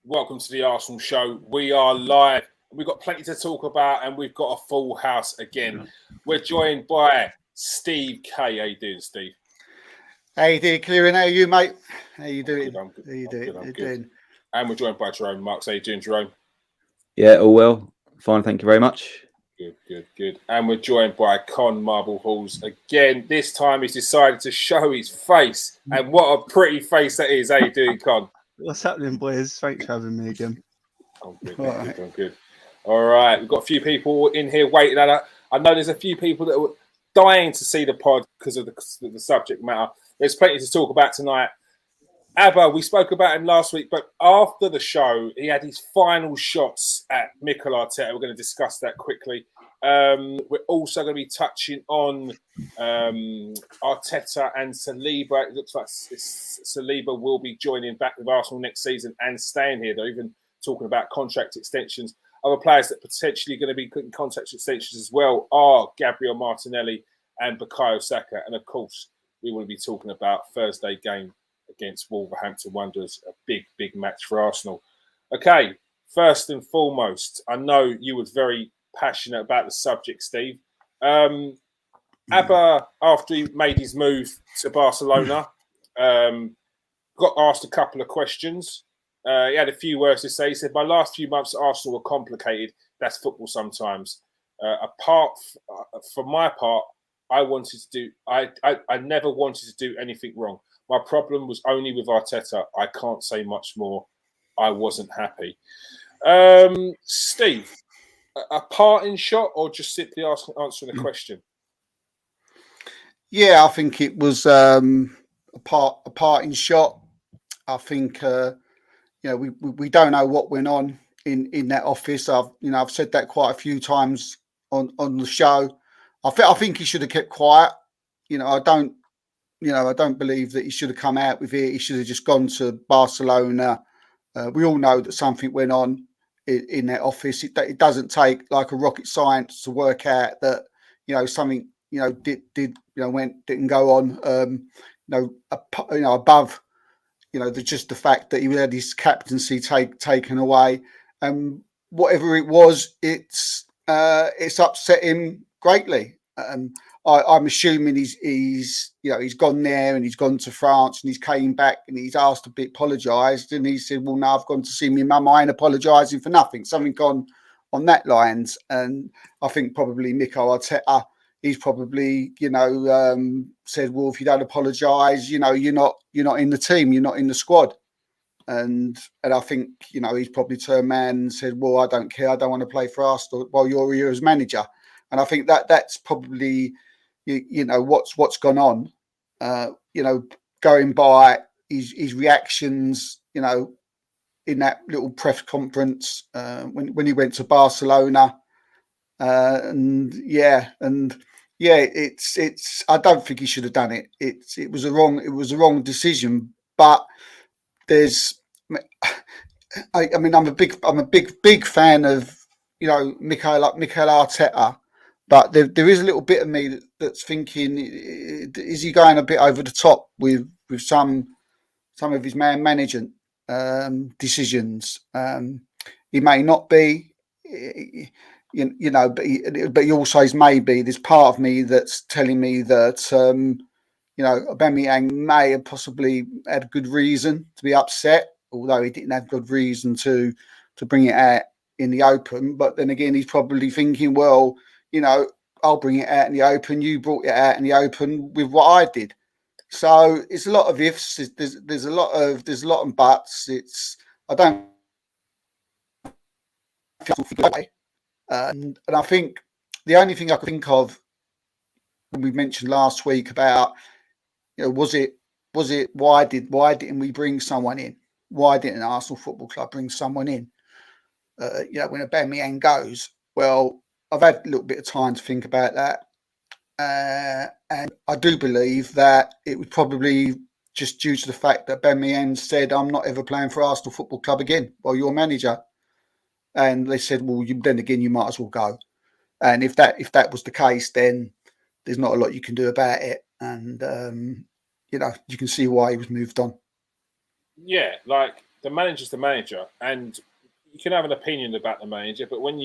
Welcome to the Arsenal Show. We are live. We've got plenty to talk about, and we've got a full house again. We're joined by Steve K. How you doing, Steve? How you doing, Kieran? How are you, mate? How you doing? I'm good. How you doing? I'm good. And we're joined by Jerome Marks. How you doing, Jerome? Yeah, all well. Fine, thank you very much. Good. And we're joined by Con Marble Halls again. This time he's decided to show his face, and what a pretty face that is. How you doing, Con? What's happening, boys? Thanks for having me again. I'm good. All right, we've got a few people in here waiting. I know there's a few people that were dying to see the pod because of the subject matter. There's plenty to talk about tonight. Auba, we spoke about him last week, but after the show, he had his final shots at Mikel Arteta. We're going to discuss that quickly. We're also going to be touching on Arteta and Saliba. It looks like Saliba will be joining back with Arsenal next season and staying here. They're even talking about contract extensions. Other players that potentially going to be getting contract extensions as well are Gabriel Martinelli and Bukayo Saka. And of course, we will be talking about Thursday game against Wolverhampton Wanderers, a big match for Arsenal. Okay, first and foremost, I know you were very passionate about the subject, Steve. Auba, after he made his move to Barcelona, got asked a couple of questions. He had a few words to say. He said, "My last few months at Arsenal were complicated. That's football sometimes. For my part, I never wanted to do anything wrong. My problem was only with Arteta. I can't say much more. I wasn't happy." Steve, a parting shot or just simply answering the question? Yeah, I think it was a parting shot. I think we don't know what went on in that office. I've said that quite a few times on the show. I think he should have kept quiet. I don't believe that he should have come out with it. He should have just gone to Barcelona. We all know that something went on in that office. It doesn't take like a rocket science to work out that something didn't go on. Above just the fact that he had his captaincy taken away, and whatever it was, it's upset him greatly. I'm assuming he's gone there and he's gone to France and he's came back and he's asked to be apologised, and he said, "Well, no, I've gone to see my mum. I ain't apologising for nothing." Something on that lines, and I think probably Mikel Arteta, he's probably said, "Well, if you don't apologise, you're not in the team, you're not in the squad." And I think he's probably turned man and said, "Well, I don't care. I don't want to play for Arsenal while you're here as manager." And I think that's probably what's gone on. Going by his reactions, in that little press conference when he went to Barcelona, it's. I don't think he should have done it. It was a wrong decision. But I'm a big fan of Mikel Arteta. But there is a little bit of me that's thinking, is he going a bit over the top with some of his management decisions? He may not be, but he also is maybe. There's part of me that's telling me that Aubameyang may have possibly had a good reason to be upset, although he didn't have good reason to bring it out in the open. But then again, he's probably thinking, well, I'll bring it out in the open. You brought it out in the open with what I did. So it's a lot of ifs. There's a lot of buts. I don't. And I think the only thing I could think of when we mentioned last week about was it why didn't we bring someone in? Why didn't Arsenal Football Club bring someone in? When Aubameyang goes, well, I've had a little bit of time to think about that, and I do believe that it was probably just due to the fact that Aubameyang said, "I'm not ever playing for Arsenal Football Club again while you're manager," and they said, "Well, then again, you might as well go." And if that was the case, then there's not a lot you can do about it, and you can see why he was moved on. Yeah, like the manager's the manager, and you can have an opinion about the manager, but when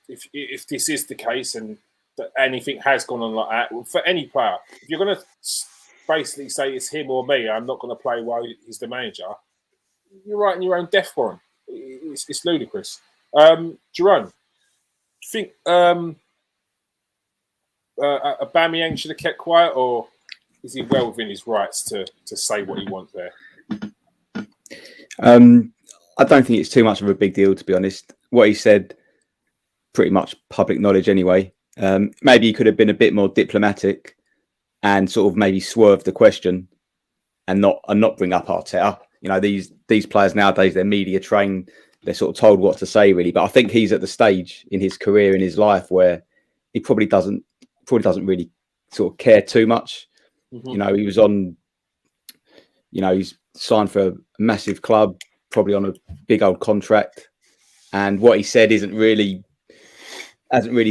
if this is the case and that anything has gone on like that for any player, if you're going to basically say it's him or me, I'm not going to play while he's the manager, you're writing your own death warrant. It's ludicrous. Jerome, do you think Aubameyang should have kept quiet, or is he well within his rights to say what he wants there? I don't think it's too much of a big deal, to be honest. What he said, pretty much public knowledge anyway. Maybe he could have been a bit more diplomatic and sort of maybe swerve the question and not bring up Arteta. You know, these players nowadays, they're media trained, they're sort of told what to say, really. But I think he's at the stage in his career, in his life, where he probably doesn't really sort of care too much. Mm-hmm. You know, he was on, you know, he's signed for a massive club, probably on a big old contract, and what he said hasn't really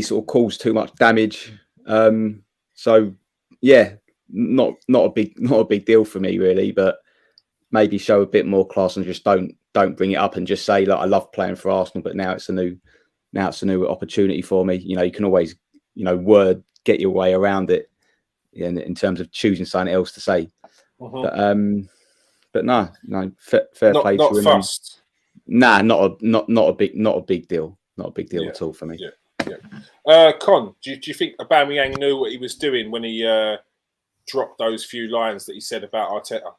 sort of caused too much damage. So yeah, not a big deal for me, really, but maybe show a bit more class and just don't bring it up and just say, like, I love playing for Arsenal, but now it's a new opportunity for me. You know, you can always, you know, get your way around it in terms of choosing something else to say. Uh-huh. But no, fair play to him. Not fussed. Nah, not a big deal. Not a big deal at all for me. Yeah. Con, do you think Aubameyang knew what he was doing when he dropped those few lines that he said about Arteta?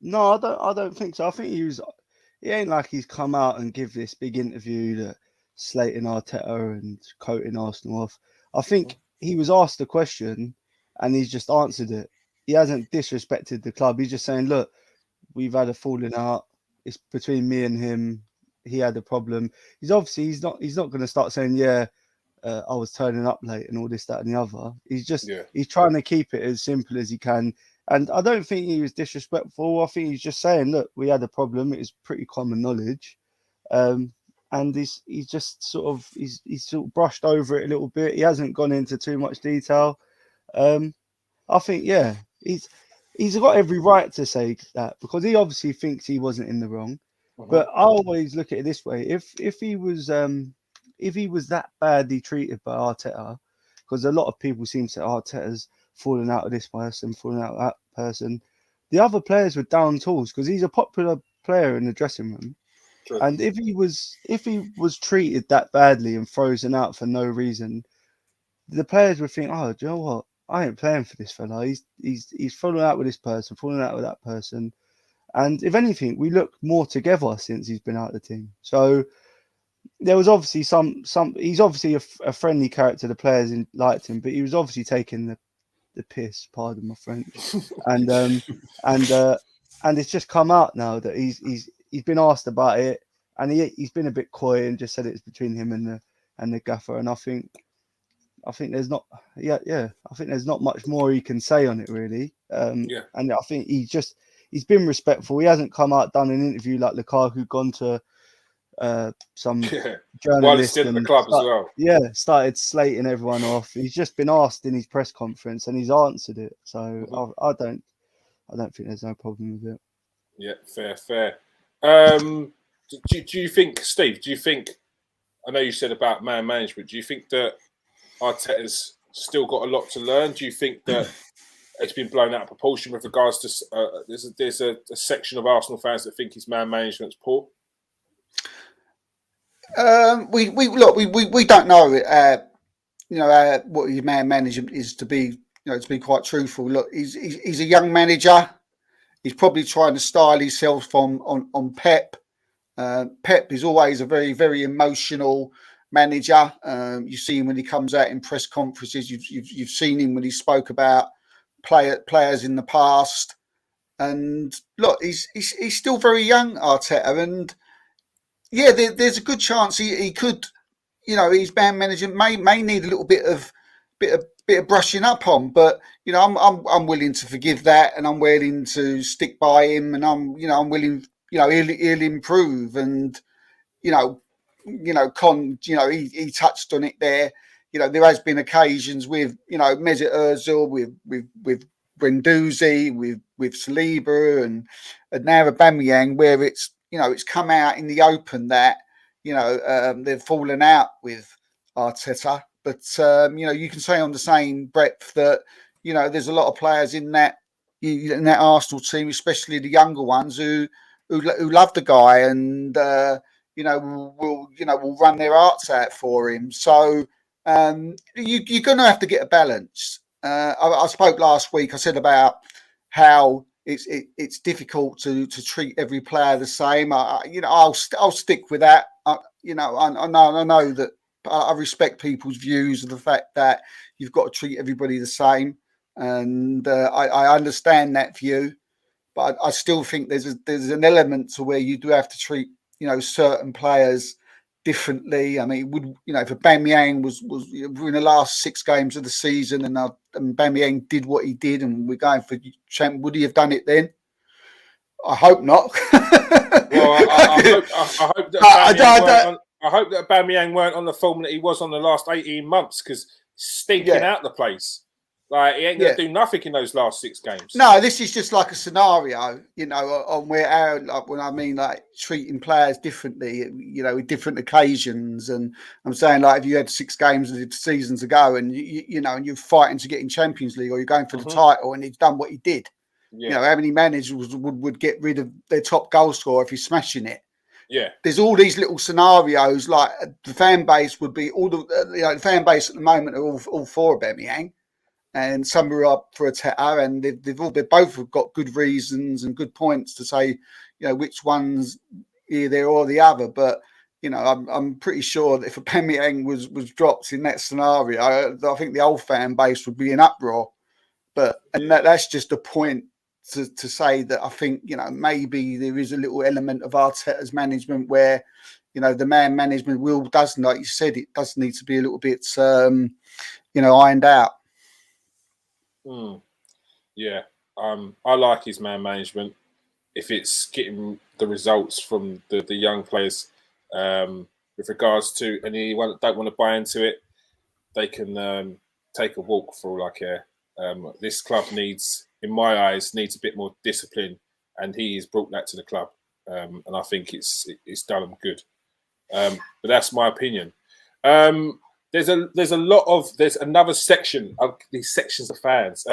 No, I don't think so. I think he ain't like he's come out and give this big interview that slating Arteta and quoting Arsenal off. I think he was asked a question and he's just answered it. He hasn't disrespected the club. He's just saying, look, we've had a falling out. It's between me and him. He had a problem. He's not going to start saying, I was turning up late and all this, that, and the other. He's trying to keep it as simple as he can. And I don't think he was disrespectful. I think he's just saying, look, we had a problem. It was pretty common knowledge. And he's sort of brushed over it a little bit. He hasn't gone into too much detail. I think, he's got every right to say that because he obviously thinks he wasn't in the wrong. But I always look at it this way: if he was that badly treated by Arteta, because a lot of people seem to say Arteta's falling out of this person, falling out of that person, the other players were down tools because he's a popular player in the dressing room. True. And if he was treated that badly and frozen out for no reason, the players would think, oh, do you know what? I ain't playing for this fella. He's falling out with this person, falling out with that person. And if anything, we look more together since he's been out of the team. So there was obviously he's obviously a friendly character. The players liked him, but he was obviously taking the piss, pardon my French. And it's just come out now that he's been asked about it and he's been a bit coy and just said it's between him and the gaffer. And I think there's not I think there's not much more he can say on it really. And I think he's been respectful. He hasn't come out, done an interview like Lukaku, gone to some journalist at the club as well. Yeah, started slating everyone off. He's just been asked in his press conference and he's answered it. So I don't think there's no problem with it. Yeah, fair. Do you think, Steve? I know you said about man management. Do you think that Arteta's still got a lot to learn? Do you think that it's been blown out of proportion with regards to there's a section of Arsenal fans that think his man management's poor? We don't know what his man management is, to be quite truthful. Look, he's a young manager. He's probably trying to style himself on Pep. Pep is always a very, very emotional manager. You see him when he comes out in press conferences. You've seen him when he spoke about players in the past. And look, he's still very young, Arteta, and there's a good chance he could, his man management may need a little bit of brushing up on, but I'm willing to forgive that, and I'm willing to stick by him, and I'm willing, he'll improve, and Con, he touched on it there. There has been occasions with Mesut Ozil, with Guendouzi, with Saliba, and now Aubameyang, where it's it's come out in the open that they've fallen out with Arteta. But you can say on the same breadth that there's a lot of players in that Arsenal team, especially the younger ones, who love the guy and will run their hearts out for him. So you're going to have to get a balance. I spoke last week. I said about how it's difficult to treat every player the same. I'll stick with that. I know that I respect people's views of the fact that you've got to treat everybody the same, and I understand that view. But I still think there's an element to where you do have to treat certain players differently. I mean, if Aubameyang was in the last 6 games of the season and Aubameyang did what he did and we're going for champ, would he have done it then? I hope not. Well, I hope that Aubameyang weren't on the form that he was on the last 18 months, because stinking out the place. Like, he ain't going to do nothing in those last 6 games. No, this is just like a scenario, on where when I mean like treating players differently, with different occasions. And I'm saying, like, if you had 6 games of the season to go and and you're fighting to get in Champions League, or you're going for the title, and he's done what he did. Yeah. How many managers would get rid of their top goal scorer if he's smashing it? Yeah, there's all these little scenarios. Like, the fan base would be the fan base at the moment are all for Aubameyang. And some are up for Arteta, and they both have got good reasons and good points to say, which one's either or the other. But I'm pretty sure that if Aubameyang was dropped in that scenario, I think the old fan base would be in uproar. But that's just a point to say that I think maybe there is a little element of Arteta's management where the man management does, like you said, it does need to be a little bit ironed out. Yeah, I like his man management. If it's getting the results from the young players, with regards to anyone that don't want to buy into it, they can take a walk for all I care. This club needs, in my eyes, a bit more discipline, and he has brought that to the club, and I think it's done him good. But that's my opinion. There's another section of these sections of fans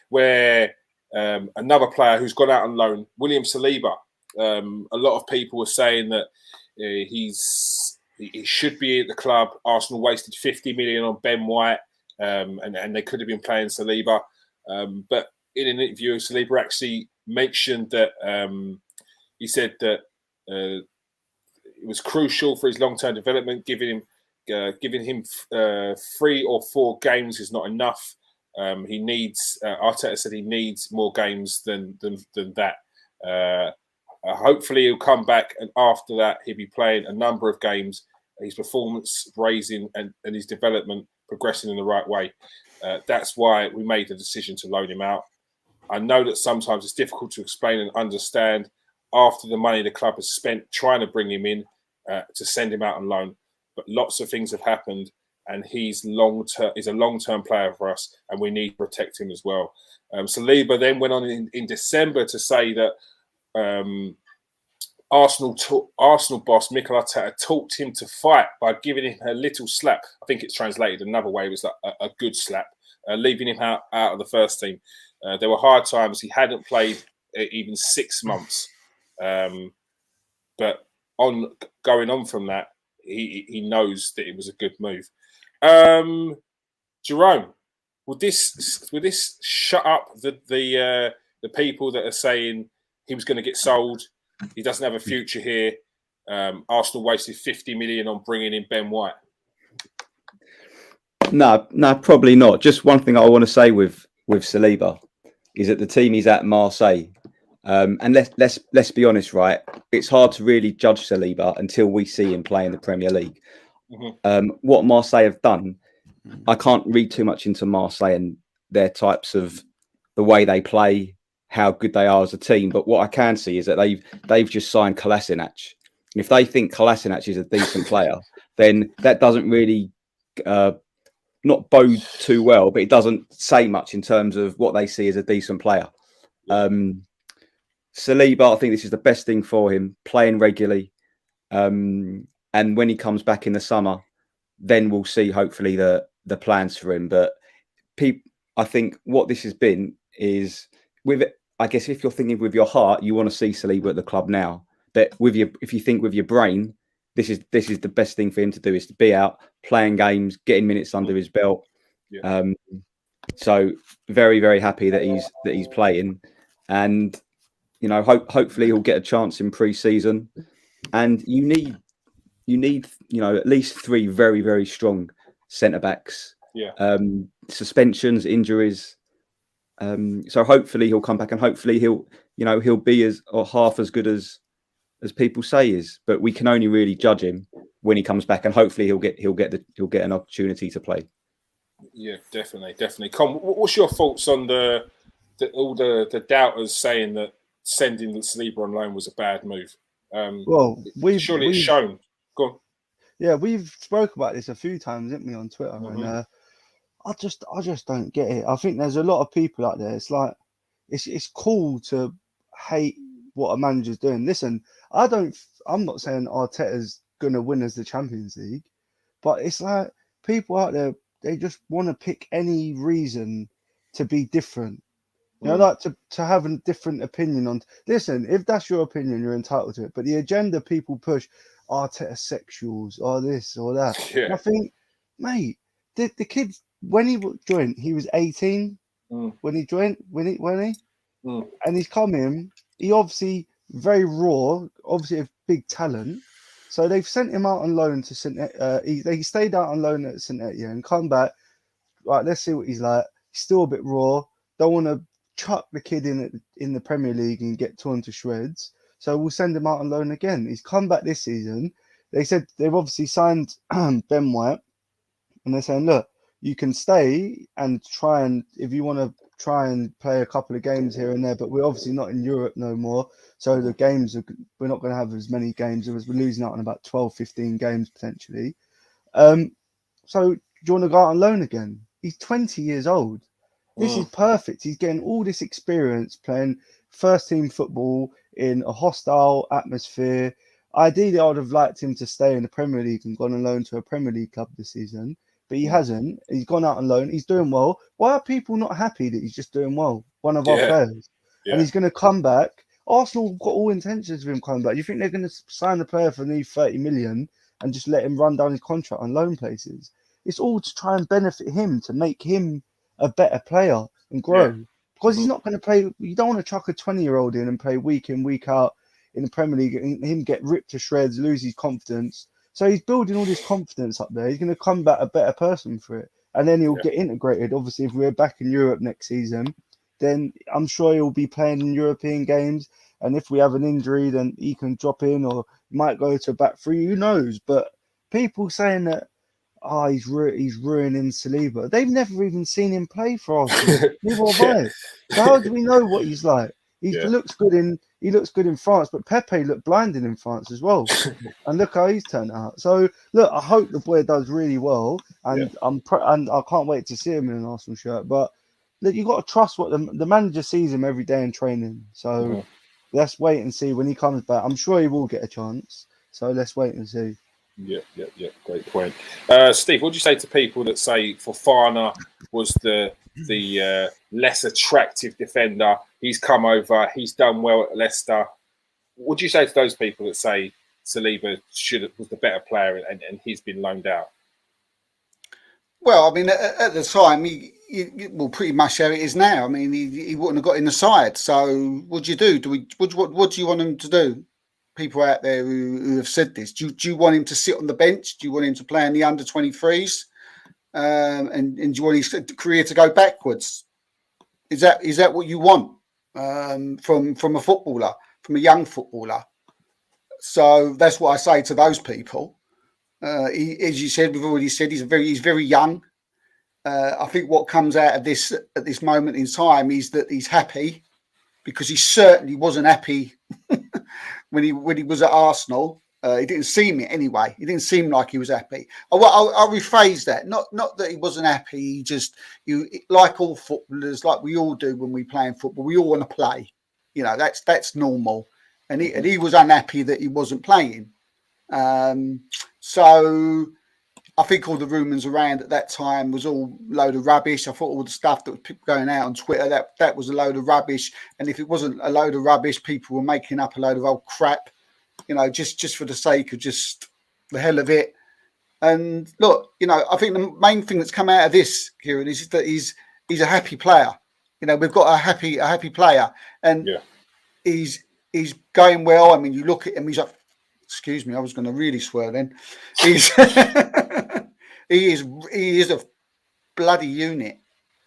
where another player who's gone out on loan, William Saliba. A lot of people were saying that he should be at the club. Arsenal wasted 50 million on Ben White, and they could have been playing Saliba. But in an interview, Saliba actually mentioned that he said that it was crucial for his long-term development, giving him 3 or 4 games is not enough. He needs. Arteta said he needs more games than that. Hopefully he'll come back, and after that he'll be playing a number of games. His performance raising and his development progressing in the right way. That's why we made the decision to loan him out. I know that sometimes it's difficult to explain and understand after the money the club has spent trying to bring him in to send him out on loan. But lots of things have happened, and he's a long-term player for us, and we need to protect him as well. Saliba then went on in December to say that Arsenal boss Mikel Arteta taught him to fight by giving him a little slap. I think it's translated another way. It was like a good slap, leaving him out of the first team. There were hard times. He hadn't played even 6 months, but going on from that, he knows that it was a good move. Jerome, will this shut up the people that are saying he was going to get sold? He doesn't have a future here. Arsenal wasted 50 million on bringing in Ben White. No, probably not. Just one thing I want to say with Saliba is that the team he's at, Marseille, and let's be honest, right? It's hard to really judge Saliba until we see him play in the Premier League. Mm-hmm. What Marseille have done, I can't read too much into Marseille and their types of the way they play, how good they are as a team. But what I can see is that they've just signed Kolasinac. If they think Kolasinac is a decent player, then that doesn't really not not bode too well, but it doesn't say much in terms of what they see as a decent player. Saliba, I think this is the best thing for him, playing regularly. And when he comes back in the summer, then we'll see hopefully the plans for him. But I think what this has been is I guess if you're thinking with your heart, you want to see Saliba at the club now. But if you think with your brain, this is the best thing for him to do, is to be out playing games, getting minutes under his belt. Yeah. So very, very happy that he's playing, and hopefully he'll get a chance in pre-season. And you need at least 3 very, very strong centre backs. Yeah. Suspensions, injuries. So hopefully he'll come back, and hopefully he'll be as or half as good as people say is. But we can only really judge him when he comes back, and hopefully he'll get an opportunity to play. Yeah, definitely. Con, what's your thoughts on all the doubters saying that sending Saliba on loan was a bad move? Well, surely it's shown. Go on. Yeah, we've spoke about this a few times, didn't we, on Twitter? Mm-hmm. And I just don't get it. I think there's a lot of people out there. It's like it's cool to hate what a manager's doing. Listen, I'm not saying Arteta's gonna win us the Champions League, but it's like people out there, they just want to pick any reason to be different. Like to have a different opinion on. Listen, if that's your opinion, you're entitled to it. But the agenda people push, Arteta sexuals, or this or that. Yeah. I think, mate, the kid, when he joined, he was 18 when he joined. When he, and he's come in. He obviously very raw, obviously a big talent. So they've sent him out on loan to St. He stayed out on loan at St. Etienne and come back. Right, let's see what he's like. He's still a bit raw. Don't want to chuck the kid in the Premier League and get torn to shreds. So we'll send him out on loan again. He's come back this season. They said they've obviously signed Ben White, and they're saying, look, you can stay and try, and if you want to try and play a couple of games here and there, but we're obviously not in Europe no more. So the games, we're not going to have as many games. We're losing out on about 12, 15 games potentially. So do you want to go out on loan again? He's 20 years old. This is perfect. He's getting all this experience playing first team football in a hostile atmosphere. Ideally, I would have liked him to stay in the Premier League and gone on loan to a Premier League club this season, but he hasn't. He's gone out on loan. He's doing well. Why are people not happy that he's just doing well? One of our players. Yeah. And he's going to come back. Arsenal got all intentions of him coming back. You think they're going to sign the player for nearly 30 million and just let him run down his contract on loan places? It's all to try and benefit him, to make him a better player and grow. Yeah. Because he's not going to play. You don't want to chuck a 20-year-old in and play week in, week out in the Premier League and him get ripped to shreds, lose his confidence. So he's building all this confidence up there. He's going to come back a better person for it. And then he'll get integrated. Obviously, if we're back in Europe next season, then I'm sure he'll be playing in European games. And if we have an injury, then he can drop in or might go to back three. Who knows? But people saying that, he's ruining Saliba. They've never even seen him play for Arsenal. Neither have I. So how do we know what he's like? He looks good in France, but Pepe looked blinding in France as well. And look how he's turned out. So look, I hope the boy does really well, and and I can't wait to see him in an Arsenal shirt. But look, you got to trust what the manager sees him every day in training. So let's wait and see when he comes back. I'm sure he will get a chance. So let's wait and see. Yeah. Great point. Steve, what do you say to people that say Fofana was the less attractive defender? He's come over, he's done well at Leicester. What do you say to those people that say Saliba was the better player and he's been loaned out? Well, I mean, at the time, well, pretty much how it is now. I mean, he wouldn't have got in the side. So what do you do? What do you want him to do? People out there who have said this, do you want him to sit on the bench? Do you want him to play in the under-23s? And do you want his career to go backwards? Is that what you want from a footballer, from a young footballer? So that's what I say to those people. As you said, we've already said he's very young. I think what comes out of this at this moment in time is that he's happy, because he certainly wasn't happy when he was at Arsenal. He didn't seem it anyway. He didn't seem like he was happy. I'll rephrase that. Not that he wasn't happy. You like all footballers, like we all do when we play in football. We all want to play. You know, that's normal. And he was unhappy that he wasn't playing. So I think all the rumours around at that time was all a load of rubbish. I thought all the stuff that was going out on Twitter, that was a load of rubbish. And if it wasn't a load of rubbish, people were making up a load of old crap, you know, just for the sake of just the hell of it. And look, you know, I think the main thing that's come out of this, Kieran, is that he's a happy player. You know, we've got a happy player, and he's going well. I mean, you look at him, he's like, excuse me, I was going to really swear then. He's he is a bloody unit.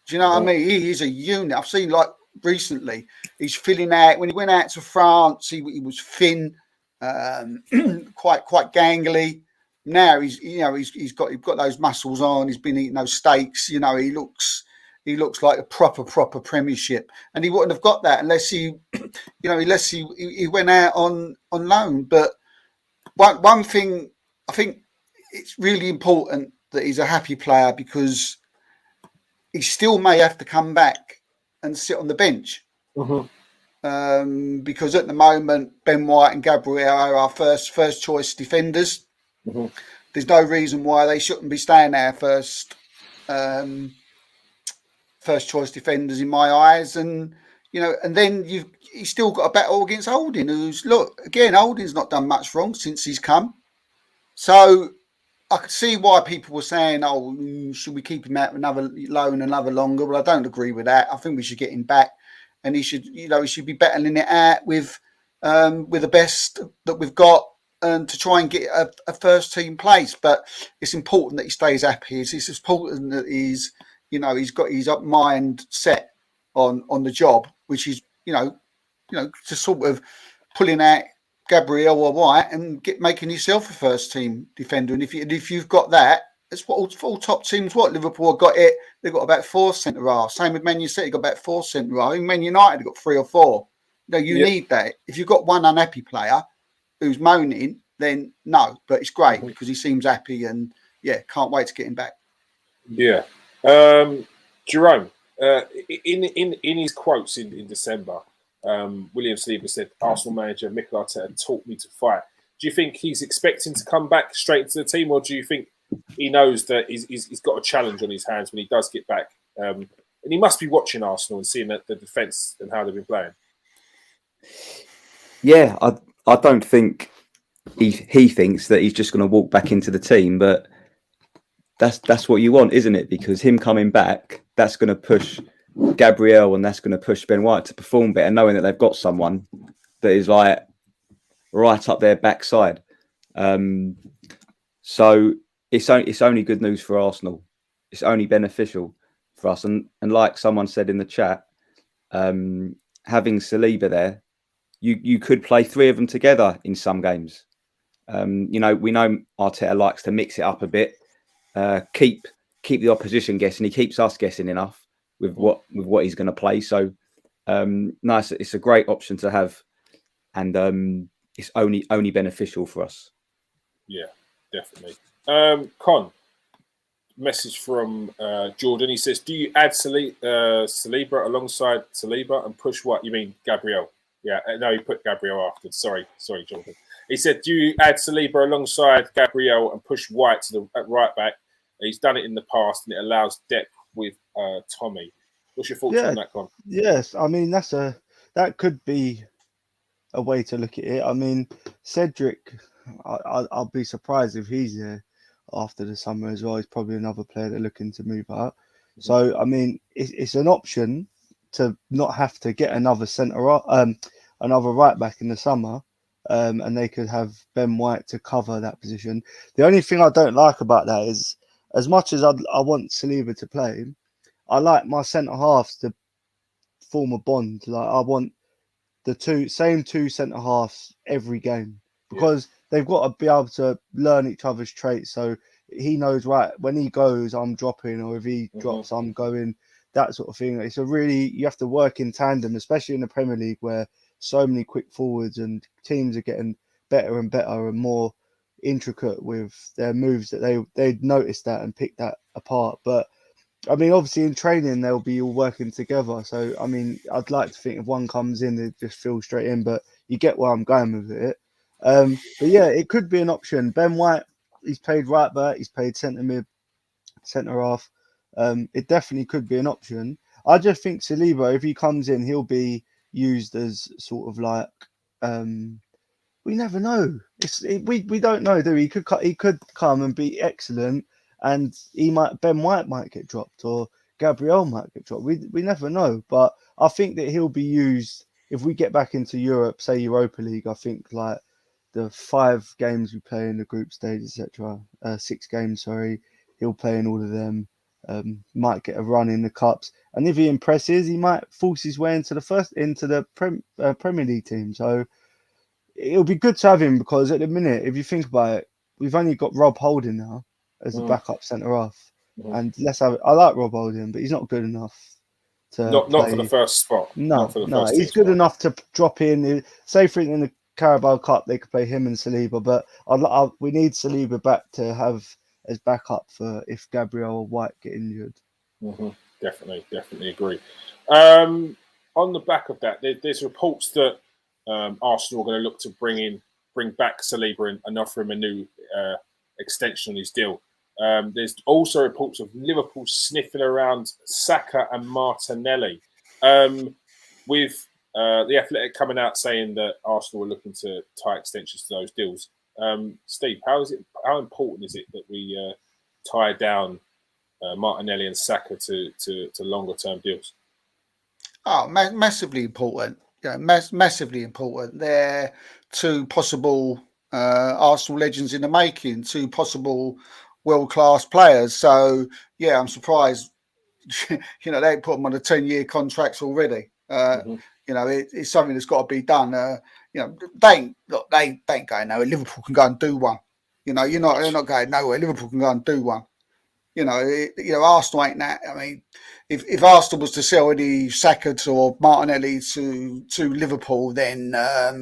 Do you know what I mean? He is a unit. I've seen, like, recently, he's filling out. When he went out to France, he was thin, quite gangly. Now he's got those muscles on. He's been eating those steaks. You know, he looks like a proper Premiership, and he wouldn't have got that unless he went out on loan. But one thing, I think it's really important that he's a happy player, because he still may have to come back and sit on the bench. Because at the moment, Ben White and Gabriel are our first choice defenders. There's no reason why they shouldn't be staying there first choice defenders in my eyes. And you know, and then he's still got a battle against Holding, Holding's not done much wrong since he's come. So I could see why people were saying, "Oh, should we keep him out another loan, another longer?" Well, I don't agree with that. I think we should get him back, and he should be battling it out with the best that we've got, and to try and get a first team place. But it's important that he stays happy. It's important that he's got his mind set on the job, which is to sort of pulling out Gabriel or White and making yourself a first team defender. And if you've got that, it's what all top teams. What Liverpool got it. They've got about 4 centre halves. Same with Man City, got about 4 centre halves. Even Man United have got 3 or 4. You need that. If you've got one unhappy player who's moaning, then no. But it's great because he seems happy, and can't wait to get him back. Yeah, Jerome. In his quotes in December, William Saliba said, "Arsenal manager Mikel Arteta taught me to fight." Do you think he's expecting to come back straight into the team, or do you think he knows that he's got a challenge on his hands when he does get back? And he must be watching Arsenal and seeing the defence and how they've been playing. Yeah, I don't think he thinks that he's just going to walk back into the team, but that's what you want, isn't it? Because him coming back, that's going to push Gabriel and that's going to push Ben White to perform better, knowing that they've got someone that is like right up their backside. So it's only good news for Arsenal. It's only beneficial for us. And like someone said in the chat, having Saliba there, you could play 3 of them together in some games. We know Arteta likes to mix it up a bit, keep the opposition guessing. He keeps us guessing enough with what he's going to play. So nice. It's a great option to have, and it's only beneficial for us. Yeah, definitely. Con, message from Jordan. He says, "Do you add Saliba alongside Saliba and push what? You mean Gabriel?" Yeah, no, he put Gabriel after. Sorry, Jordan. He said, "Do you add Saliba alongside Gabriel and push White to the right back? He's done it in the past, and it allows depth with Tommy." What's your thoughts on that, Con? Yes, I mean that could be a way to look at it. I mean, Cedric, I'll be surprised if he's there after the summer as well. He's probably another player they're looking to move out. So I mean, it's an option to not have to get another another right back in the summer, and they could have Ben White to cover that position. The only thing I don't like about that is, as much as I want Saliba to play, I like my centre halves to form a bond. Like, I want the same two centre halves every game, because they've got to be able to learn each other's traits. So he knows, right, when he goes, I'm dropping, or if he drops, I'm going. That sort of thing. You have to work in tandem, especially in the Premier League, where so many quick forwards and teams are getting better and better and more intricate with their moves, that they'd noticed that and picked that apart. But I mean, obviously in training they'll be all working together. So I mean, I'd like to think if one comes in, they just feel straight in. But you get where I'm going with it. But yeah, it could be an option. Ben White, he's played right back, he's played centre mid, centre half. It definitely could be an option. I just think Saliba, if he comes in, he'll be used as sort of like we never know. We don't know, do we? He could come and be excellent, and Ben White might get dropped or Gabriel might get dropped. We never know, but I think that he'll be used if we get back into Europe, say Europa League. I think like the 5 games we play in the group stage, etc. 6 games, sorry, he'll play in all of them. Might get a run in the cups, and if he impresses, he might force his way into the Premier League team. So it'll be good to have him, because at the minute, if you think about it, we've only got Rob Holding now as a backup centre half, and I like Rob Holding, but he's not good enough to not for the first spot. No, he's good enough to drop in. Say for in the Carabao Cup, they could play him and Saliba, but we need Saliba back to have as backup for if Gabriel or White get injured. Definitely agree. On the back of that, there's reports that Arsenal are going to look to bring back Saliba and offer him a new extension on his deal. There's also reports of Liverpool sniffing around Saka and Martinelli, with the Athletic coming out saying that Arsenal are looking to tie extensions to those deals. Steve, how important is it that we tie down Martinelli and Saka to longer term deals? Oh, massively important. Yeah, massively important. They're 2 possible Arsenal legends in the making, 2 possible world-class players. So yeah, I'm surprised. They put them on a 10-year contracts already. It's something that's got to be done. They ain't going nowhere. Liverpool can go and do one. They're not going nowhere. Liverpool can go and do one. Arsenal ain't that. I mean, if Arsenal was to sell any Saka or Martinelli to Liverpool, then I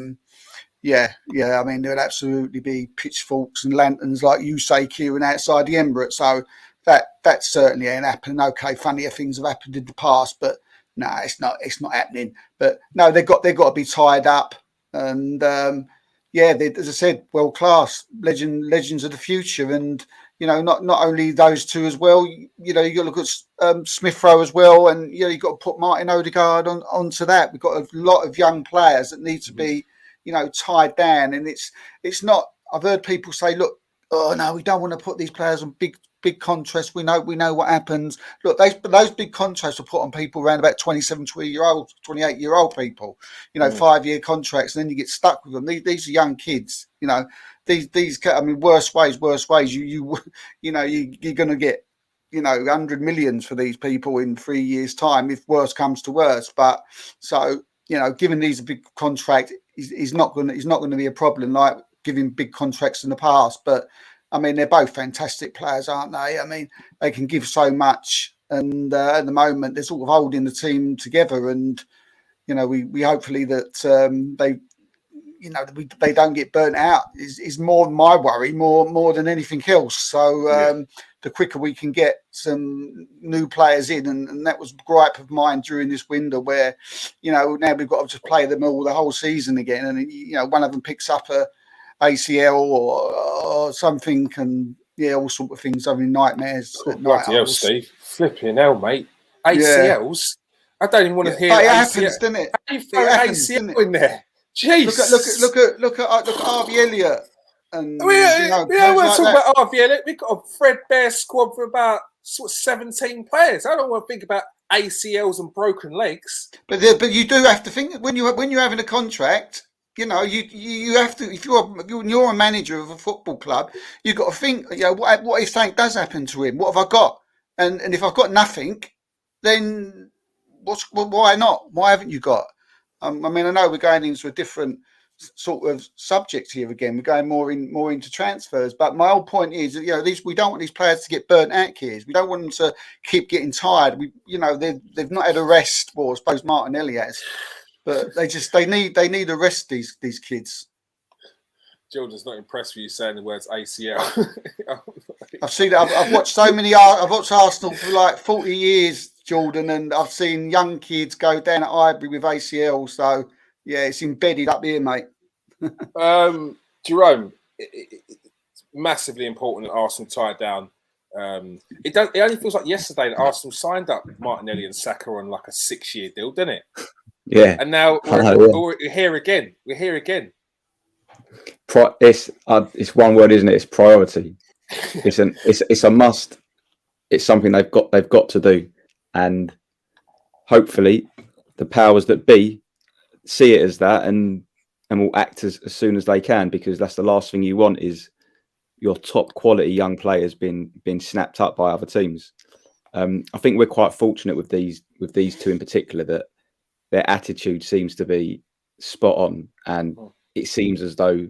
mean, there'd absolutely be pitchforks and lanterns, like you say, queuing outside the Emirates. So that certainly ain't happening. Okay, funnier things have happened in the past, but no, it's not happening. But no, they've got to be tied up, and as I said, world class legends of the future, and not only those 2 as well. You got to look at Smith Rowe as well, and you've got to put Martin Odegaard onto that. We've got a lot of young players that need to be tied down, and it's not. I've heard people say, look, oh no, we don't want to put these players on big contracts. We know what happens. Look, those big contracts are put on people around about 27, 28-year-old people. 5-year contracts, and then you get stuck with them. These are young kids. These. I mean, worst ways. You're going to get 100 millions for these people in 3 years' time if worse comes to worse. But so giving these a big contract is not going to be a problem like giving big contracts in the past. But I mean, they're both fantastic players, aren't they? I mean, they can give so much, and at the moment they're sort of holding the team together. And we hopefully that they don't get burnt out is more my worry, more than anything else. So the quicker we can get some new players in, and that was a gripe of mine during this window, where now we've got to just play them all the whole season again, and one of them picks up a ACL or something, and all sort of things. I mean, nightmares at night. Bloody hell, Steve! Flipping hell, mate. ACLs. I don't even want to hear. But it ACL. happens, doesn't it? It happens, ACL in there. Jeez. Look at Harvey Elliott. And we don't want to talk about Harvey Elliott. We've got a threadbare squad for about 17 players. I don't want to think about ACLs and broken legs. But you do have to think when you're having a contract. You have to. If you're a manager of a football club, you've got to think. What if something does happen to him? What have I got? And if I've got nothing, then why not? Why haven't you got? I mean, I know we're going into a different sort of subject here again. We're going more into transfers, but my whole point is, we don't want these players to get burnt out. Kids, we don't want them to keep getting tired. They've not had a rest. Well, I suppose Martinelli has. But they need a rest, these kids. Jordan's not impressed with you saying the words ACL. I've seen that. I've watched so many. I've watched Arsenal for like 40 years, Jordan, and I've seen young kids go down at Auba with ACL. So yeah, it's embedded up here, mate. Jerome, it's massively important that Arsenal tie it down. It only feels like yesterday that Arsenal signed up Martinelli and Saka on like a 6-year deal, didn't it? Yeah. And now we're here again. We're here again. It's one word, isn't it? It's priority. It's a must. It's something they've got to do, and hopefully the powers that be see it as that and will act as soon as they can, because that's the last thing you want is your top quality young players being snapped up by other teams. I think we're quite fortunate with these two in particular that their attitude seems to be spot on, and it seems as though,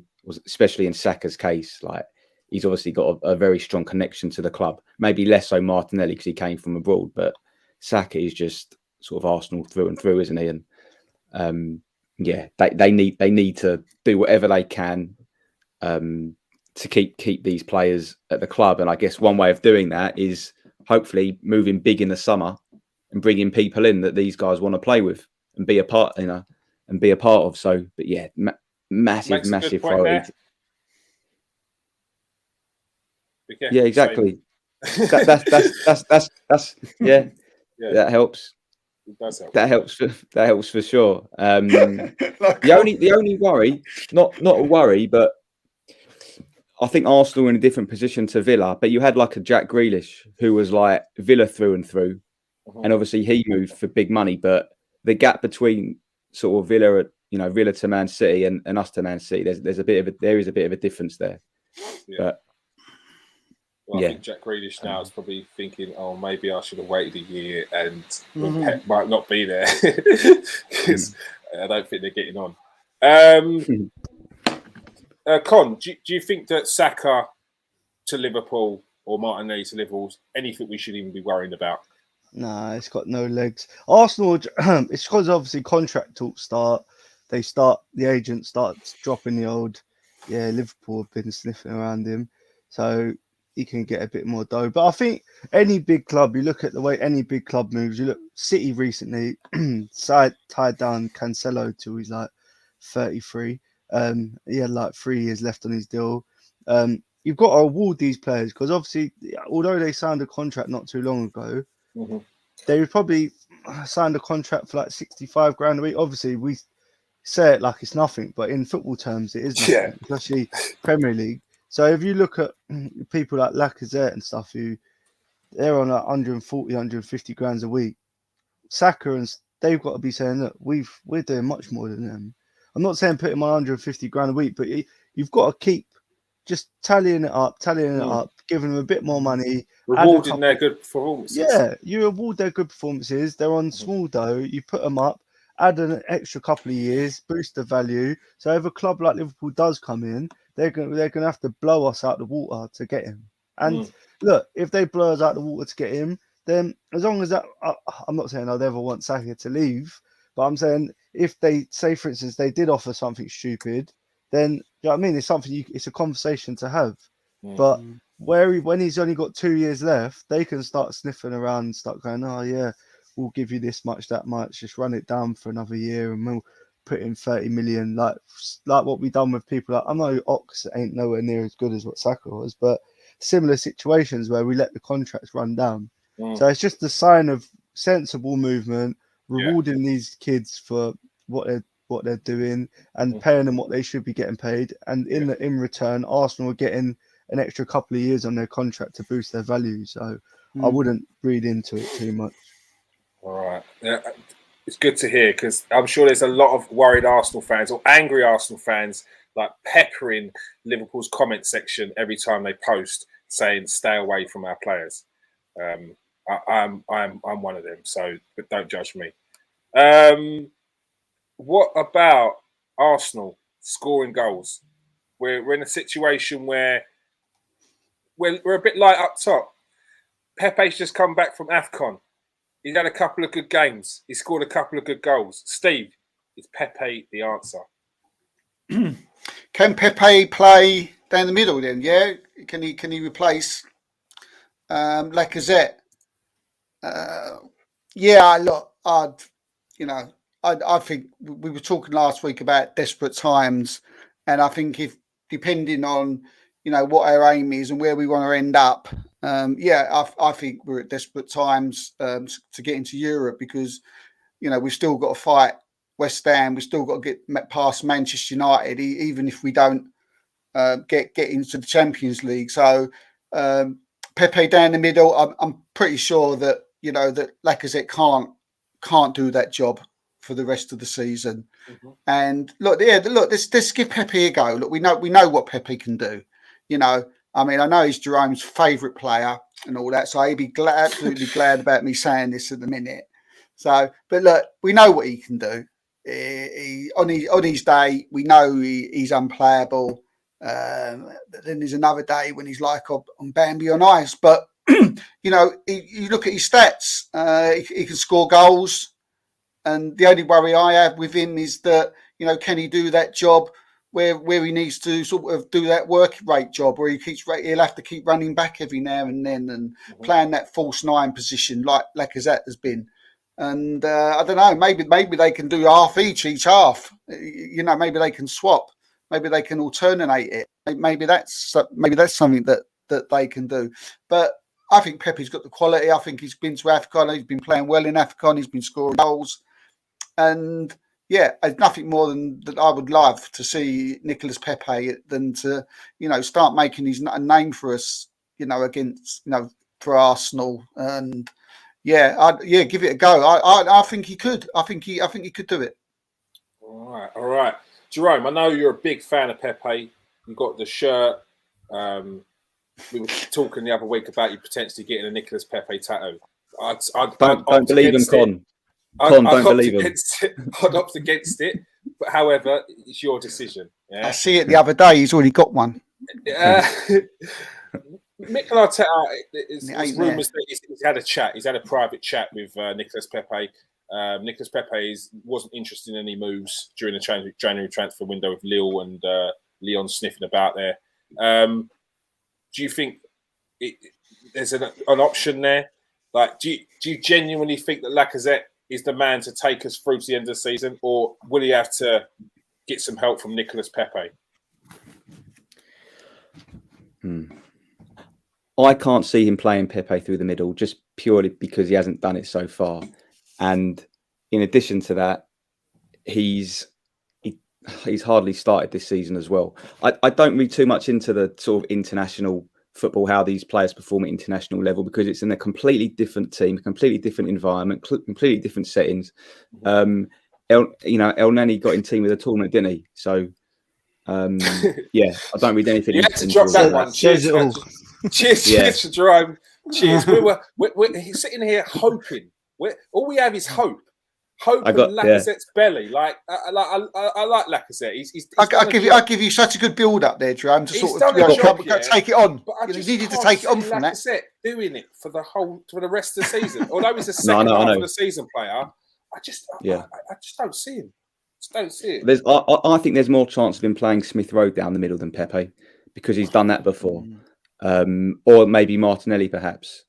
especially in Saka's case, like he's obviously got a very strong connection to the club. Maybe less so Martinelli because he came from abroad, but Saka is just sort of Arsenal through and through, isn't he? And they need to do whatever they can to keep these players at the club. And I guess one way of doing that is hopefully moving big in the summer and bringing people in that these guys want to play with and be a part, and be a part of. So, but yeah, massive priority. Yeah, exactly. That's yeah. That helps. It does help. That helps for sure. The only worry, not a worry, but I think Arsenal are in a different position to Villa. But you had like a Jack Grealish who was like Villa through and through, and obviously he moved for big money. But the gap between sort of Villa, Villa to Man City and us to Man City, there is a bit of a difference there. Yeah. But, I think Jack Grealish now is probably thinking, oh, maybe I should have waited a year and Pep might not be there because I don't think they're getting on. Con, do you think that Saka to Liverpool or Martinelli to Liverpool, anything we should even be worrying about? Nah, it's got no legs. Arsenal, it's because obviously contract talks start. The agent starts dropping the old, Liverpool have been sniffing around him. So he can get a bit more dough. But I think any big club, you look at the way any big club moves, you look, City recently tied down Cancelo till he's like 33. He had like 3 years left on his deal. You've got to award these players because obviously, although they signed a contract not too long ago, they would probably signed a contract for like 65 grand a week. Obviously, we say it like it's nothing, but in football terms, it is nothing, especially Premier League. So if you look at people like Lacazette and stuff, who they're on 140, 150 grand a week, Saka and they've got to be saying, look, we're doing much more than them. I'm not saying put him on 150 grand a week, but you've got to keep just tallying it up, giving them a bit more money, rewarding their good performances. Yeah, you reward their good performances. They're on small dough. You put them up, add an extra couple of years, boost the value. So if a club like Liverpool does come in, they're gonna have to blow us out the water to get him. And look, if they blow us out the water to get him, then as long as that, I'm not saying I'd ever want Saka to leave, but I'm saying if they say, for instance, they did offer something stupid, then you know what I mean. It's something. It's a conversation to have. But when he's only got 2 years left, they can start sniffing around and start going, oh yeah, we'll give you this much, that much, just run it down for another year and we'll put in 30 million, like what we've done with people like, I know Ox ain't nowhere near as good as what Saka was, but similar situations where we let the contracts run down. So it's just a sign of sensible movement, rewarding these kids for what they're doing and paying them what they should be getting paid. And in return, Arsenal are getting an extra couple of years on their contract to boost their value. So I wouldn't read into it too much. All right. Yeah, it's good to hear because I'm sure there's a lot of worried Arsenal fans or angry Arsenal fans like peppering Liverpool's comment section every time they post saying stay away from our players. I'm one of them, so but don't judge me. What about Arsenal scoring goals? We're in a situation where we're a bit light up top. Pepe's just come back from AFCON. He's had a couple of good games. He scored a couple of good goals. Steve, is Pepe the answer? Can Pepe play down the middle then? Yeah, can he replace Lacazette? Yeah, look, I think we were talking last week about desperate times, and I think if depending on what our aim is and where we want to end up, I think we're at desperate times to get into Europe, because we've still got to fight West Ham, we've still got to get past Manchester United, even if we don't get into the Champions League. So Pepe down the middle, I'm pretty sure that that Lacazette can't do that job for the rest of the season. Mm-hmm. And look, let's give Pepe a go. Look, we know what Pepe can do. I mean, I know he's Jerome's favourite player and all that, so he'd be absolutely glad about me saying this at the minute. So, but look, we know what he can do. On his day, we know he's unplayable. But then there's another day when he's like on Bambi on ice. But you look at his stats. He can score goals, and the only worry I have with him is that can he do that job where he needs to sort of do that work rate job, where he'll have to keep running back every now and then and playing that false nine position like Lacazette has been. And I don't know, maybe they can do half each half. Maybe they can swap. Maybe they can alternate it. Maybe that's something that they can do. But I think Pepe's got the quality. I think he's been to AFCON. He's been playing well in AFCON. He's been scoring goals. And yeah, there's nothing more than that I would love to see Nicolas Pepe than to, start making his name for us, against, for Arsenal. And give it a go. I think he could. I think he could do it. All right. Jerome, I know you're a big fan of Pepe. You got the shirt. We were talking the other week about you potentially getting a Nicolas Pepe tattoo. Don't believe him, Con. Con, don't believe him. I'd opt against it, but however, it's your decision. Yeah? I see it the other day. He's already got one. Mikel Arteta, it's rumours that he's had a chat. He's had a private chat with Nicolas Pepe. Nicolas Pepe wasn't interested in any moves during the January transfer window with Lille and Lyon sniffing about there. Do you think there's an option there? Like, do you genuinely think that Lacazette is the man to take us through to the end of the season, or will he have to get some help from Nicolas Pepe? I can't see him playing Pepe through the middle just purely because he hasn't done it so far. And in addition to that, he's hardly started this season as well. I don't read too much into the sort of international football, how these players perform at international level, because it's in a completely different team, completely different environment, completely different settings. El Nani got in team with a tournament, didn't he? So, I don't read anything. You had to drop that one. Cheers to Jerome. Cheers. He's sitting here hoping. All we have is hope. Hope in Lacazette's belly. Like I like Lacazette. I give you such a good build up there, Jerome. To sort of take it on. But you needed to take it on from Lacazette doing it for the rest of the season. Although he's a second half of the season player, I just don't see him. Don't see it. I think there's more chance of him playing Smith Rowe down the middle than Pepe, because he's done that before, or maybe Martinelli perhaps.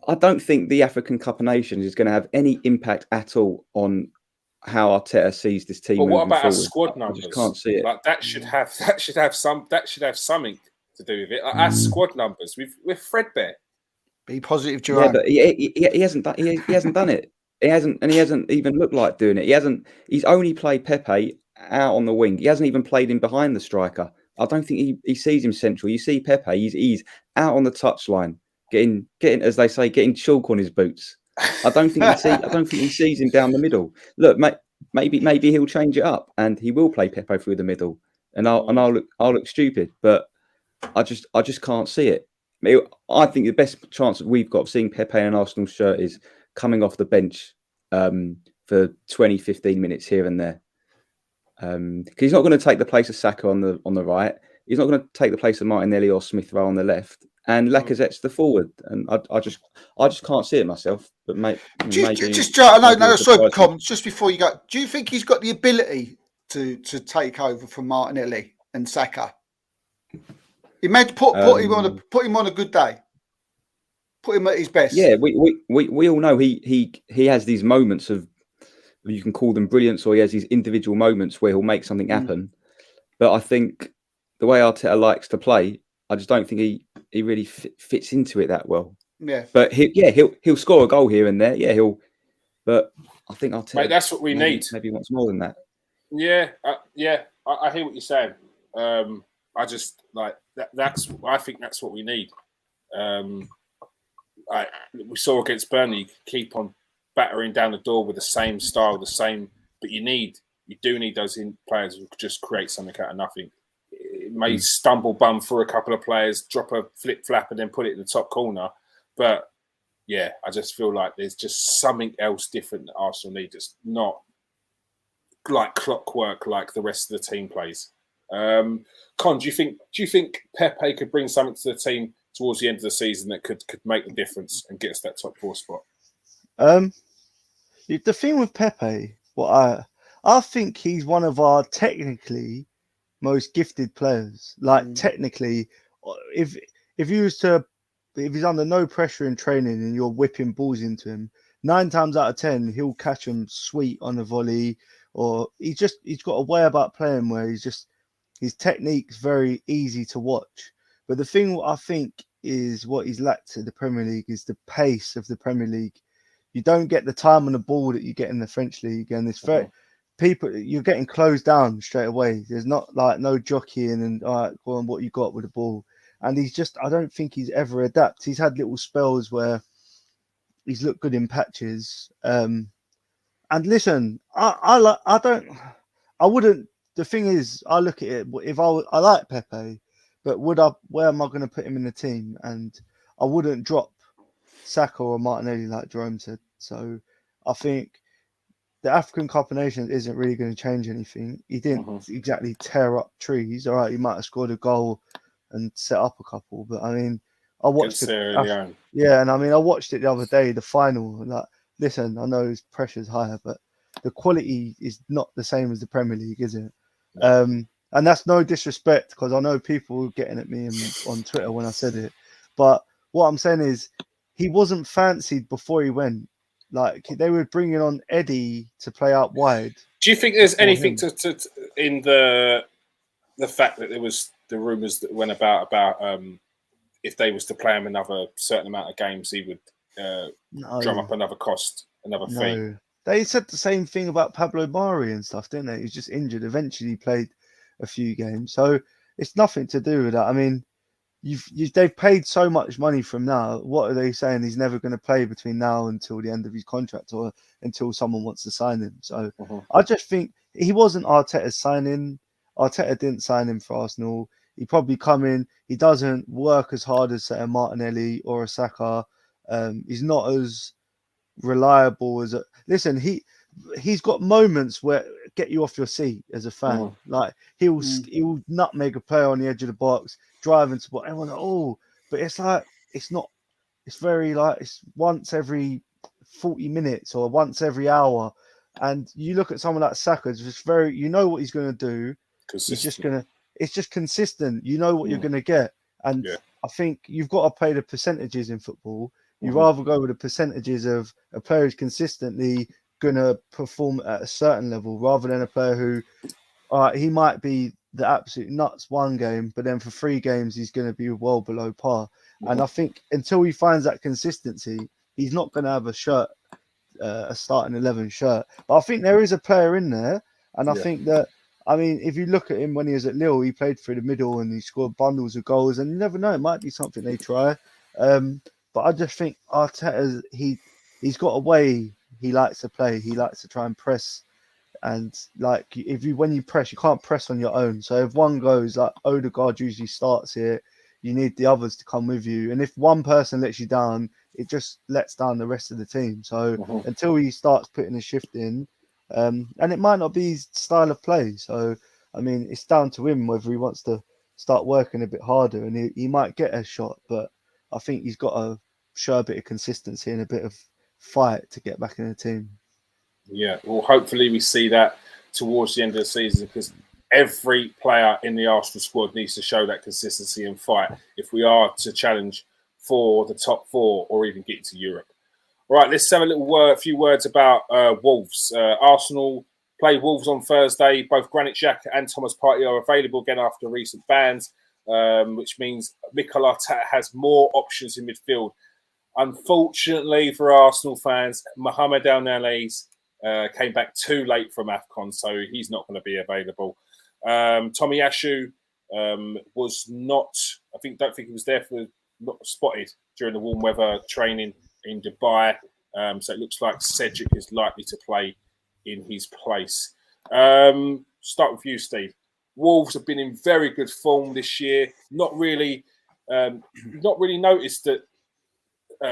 I don't think the African Cup of Nations is going to have any impact at all on how Arteta sees this team. But what about our forward. squad numbers? I just can't see it. Like that should have something to do with it. Like our squad numbers, we're threadbare. Be positive, Jerome. Yeah, but he hasn't done. He hasn't done it. He hasn't even looked like doing it. He's only played Pepe out on the wing. He hasn't even played him behind the striker. I don't think he sees him central. You see Pepe, he's out on the touchline, getting as they say, getting chalk on his boots. I don't think he sees him down the middle. Look, maybe he'll change it up and he will play Pepe through the middle, and I'll look stupid, but I just can't see it. I think the best chance that we've got of seeing Pepe in an Arsenal shirt is coming off the bench for 20, 15 minutes here and there. Because he's not going to take the place of Saka on the right. He's not going to take the place of Martinelli or Smith Rowe on the left. And Lacazette's the forward, and I just can't see it myself. But maybe just before you go, do you think he's got the ability to take over from Martinelli and Saka? Imagine put him on a good day. Put him at his best. Yeah, we all know he has these moments of, you can call them brilliance, or he has these individual moments where he'll make something happen. But I think the way Arteta likes to play, I just don't think he really fits into it that well. Yeah. But he'll score a goal here and there. Yeah, But I think Arteta, mate, that's what we need. Maybe wants more than that. Yeah, I hear what you're saying. I just like that. I think that's what we need. We saw against Burnley, keep on battering down the door with the same style, but you do need those players who could just create something out of nothing. It may stumble bum for a couple of players, drop a flip flap, and then put it in the top corner. But yeah, I just feel like there's just something else different that Arsenal need. It's not like clockwork like the rest of the team plays. Con, do you think Pepe could bring something to the team towards the end of the season that could make the difference and get us that top 4 spot? The thing with Pepe, I think he's one of our technically most gifted players. Like technically, if he's under no pressure in training and you're whipping balls into him, 9 times out of 10 he'll catch them sweet on a volley, or he's got a way about playing where his technique's very easy to watch. But the thing I think is what he's lacked in the Premier League is the pace of the Premier League. You don't get the time on the ball that you get in the French league, and it's very you're getting closed down straight away. There's not like no jockeying and all right, go on, what you got with the ball. And I don't think he's ever adapted. He's had little spells where he's looked good in patches. And listen, the thing is, I look at it, if I like Pepe, but where am I going to put him in the team? And I wouldn't drop Saka or Martinelli like Jerome said. So I think the African Cup of Nations isn't really going to change anything. He didn't exactly tear up trees. All right, he might have scored a goal and set up a couple, but I mean, I watched it. Yeah, and I mean, I watched it the other day, the final. And like, listen, I know his pressure's higher, but the quality is not the same as the Premier League, is it? And that's no disrespect, because I know people were getting at me on Twitter when I said it. But what I'm saying is, he wasn't fancied before he went. Like, they were bringing on Eddie to play out wide. Do you think there's anything to in the fact that there was the rumours that went about if they was to play him another certain amount of games, he would drum up another cost, another fee? They said the same thing about Pablo Mari and stuff, didn't they? He's just injured. Eventually, he played a few games, so it's nothing to do with that. I mean, they've paid so much money from now. What are they saying? He's never going to play between now until the end of his contract, or until someone wants to sign him. So I just think he wasn't Arteta's signing. Arteta didn't sign him for Arsenal. He probably come in. He doesn't work as hard as say a Martinelli or a Saka. He's not as reliable as listen. He's got moments where get you off your seat as a fan. Like he'll nutmeg a player on the edge of the box, drive into what everyone but it's like it's very like it's once every 40 minutes or once every hour. And you look at someone like Saka, it's just very, you know what he's going to do. It's just consistent. You know what you're going to get. And I think you've got to play the percentages in football. You rather go with the percentages of a player who's consistently going to perform at a certain level, rather than a player who, he might be the absolute nuts one game, but then for 3 games he's going to be well below par. And I think until he finds that consistency, he's not going to have a starting 11 shirt. But I think there is a player in there, and I think that, I mean, if you look at him when he was at Lille, he played through the middle and he scored bundles of goals, and you never know, it might be something they try. But I just think Arteta, he's got a way he likes to play. He likes to try and press, and like when you press, you can't press on your own. So if one goes, like Odegaard usually starts here, you need the others to come with you. And if one person lets you down, it just lets down the rest of the team. So until he starts putting a shift in, and it might not be his style of play. So, I mean, it's down to him whether he wants to start working a bit harder, and he might get a shot, but I think he's got to show a bit of consistency and a bit of fight to get back in the team. Yeah, well, hopefully we see that towards the end of the season, because every player in the Arsenal squad needs to show that consistency and fight if we are to challenge for the top 4 or even get into Europe. All right, let's have a few words about Wolves. Arsenal play Wolves on Thursday. Both Granit Xhaka and Thomas Partey are available again after recent bans, which means Mikel Arteta has more options in midfield. Unfortunately for Arsenal fans, Mohamed El-Nani's came back too late from AFCON, so he's not going to be available. Tomiyasu was not, don't think he was there not spotted during the warm weather training in Dubai. So it looks like Cedric is likely to play in his place. Start with you, Steve. Wolves have been in very good form this year. Not really noticed that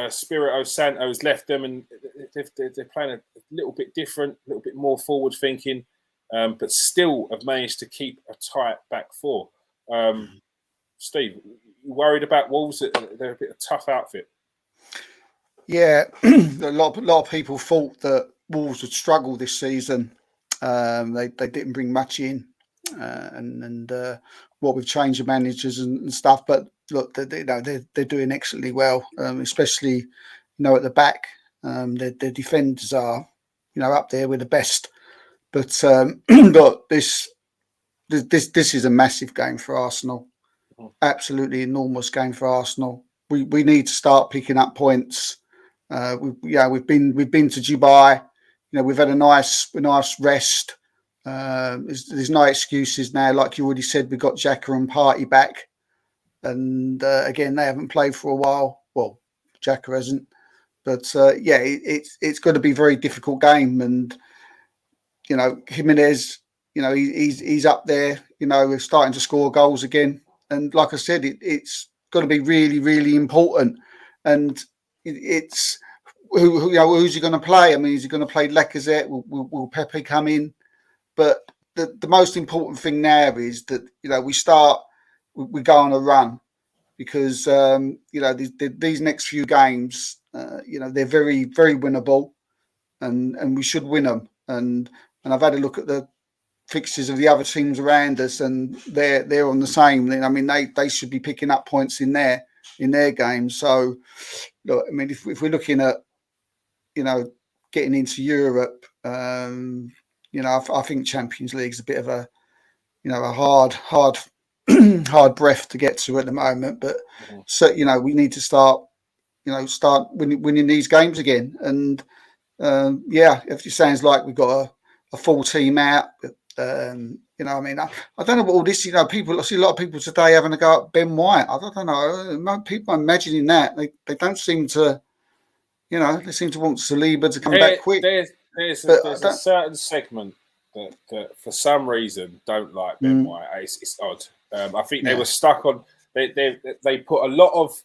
Spirito Santo has left them, and they're playing a little bit different, a little bit more forward thinking, but still have managed to keep a tight back 4. Steve, you worried about Wolves? They're a bit of a tough outfit. Yeah, a lot of people thought that Wolves would struggle this season. They didn't bring much in, and what with change of managers and stuff. But look, they're doing excellently well, especially at the back. Their defenders are up there with the best. But look, this is a massive game for Arsenal. Absolutely enormous game for Arsenal. We need to start picking up points. We've been to Dubai. We've had a nice rest. There's no excuses now. Like you already said, we've got Xhaka and Partey back, and again, they haven't played for a while. Well, Xhaka hasn't, but it's going to be a very difficult game. And Jimenez, he's up there. We're starting to score goals again, and like I said, it's going to be really, really important. And it's who's he going to play? I mean, is he going to play Lacazette? Will Pepe come in? But the most important thing now is that we go on a run, because these next few games, they're very, very winnable, and we should win them. And I've had a look at the fixtures of the other teams around us, and they're on the same. I mean, they should be picking up points in their games. So, look, I mean, if we're looking at getting into Europe, I think Champions League is a bit of a hard breath to get to at the moment. But so we need to start winning these games again. And it sounds like we've got a full team out. I mean, I don't know what all this. People. I see a lot of people today having a go at Ben White. I don't know. People are imagining that they don't seem to. They seem to want Saliba to come back quick. There's a certain segment that for some reason don't like Ben White. It's odd. I think they were stuck on. They put a lot of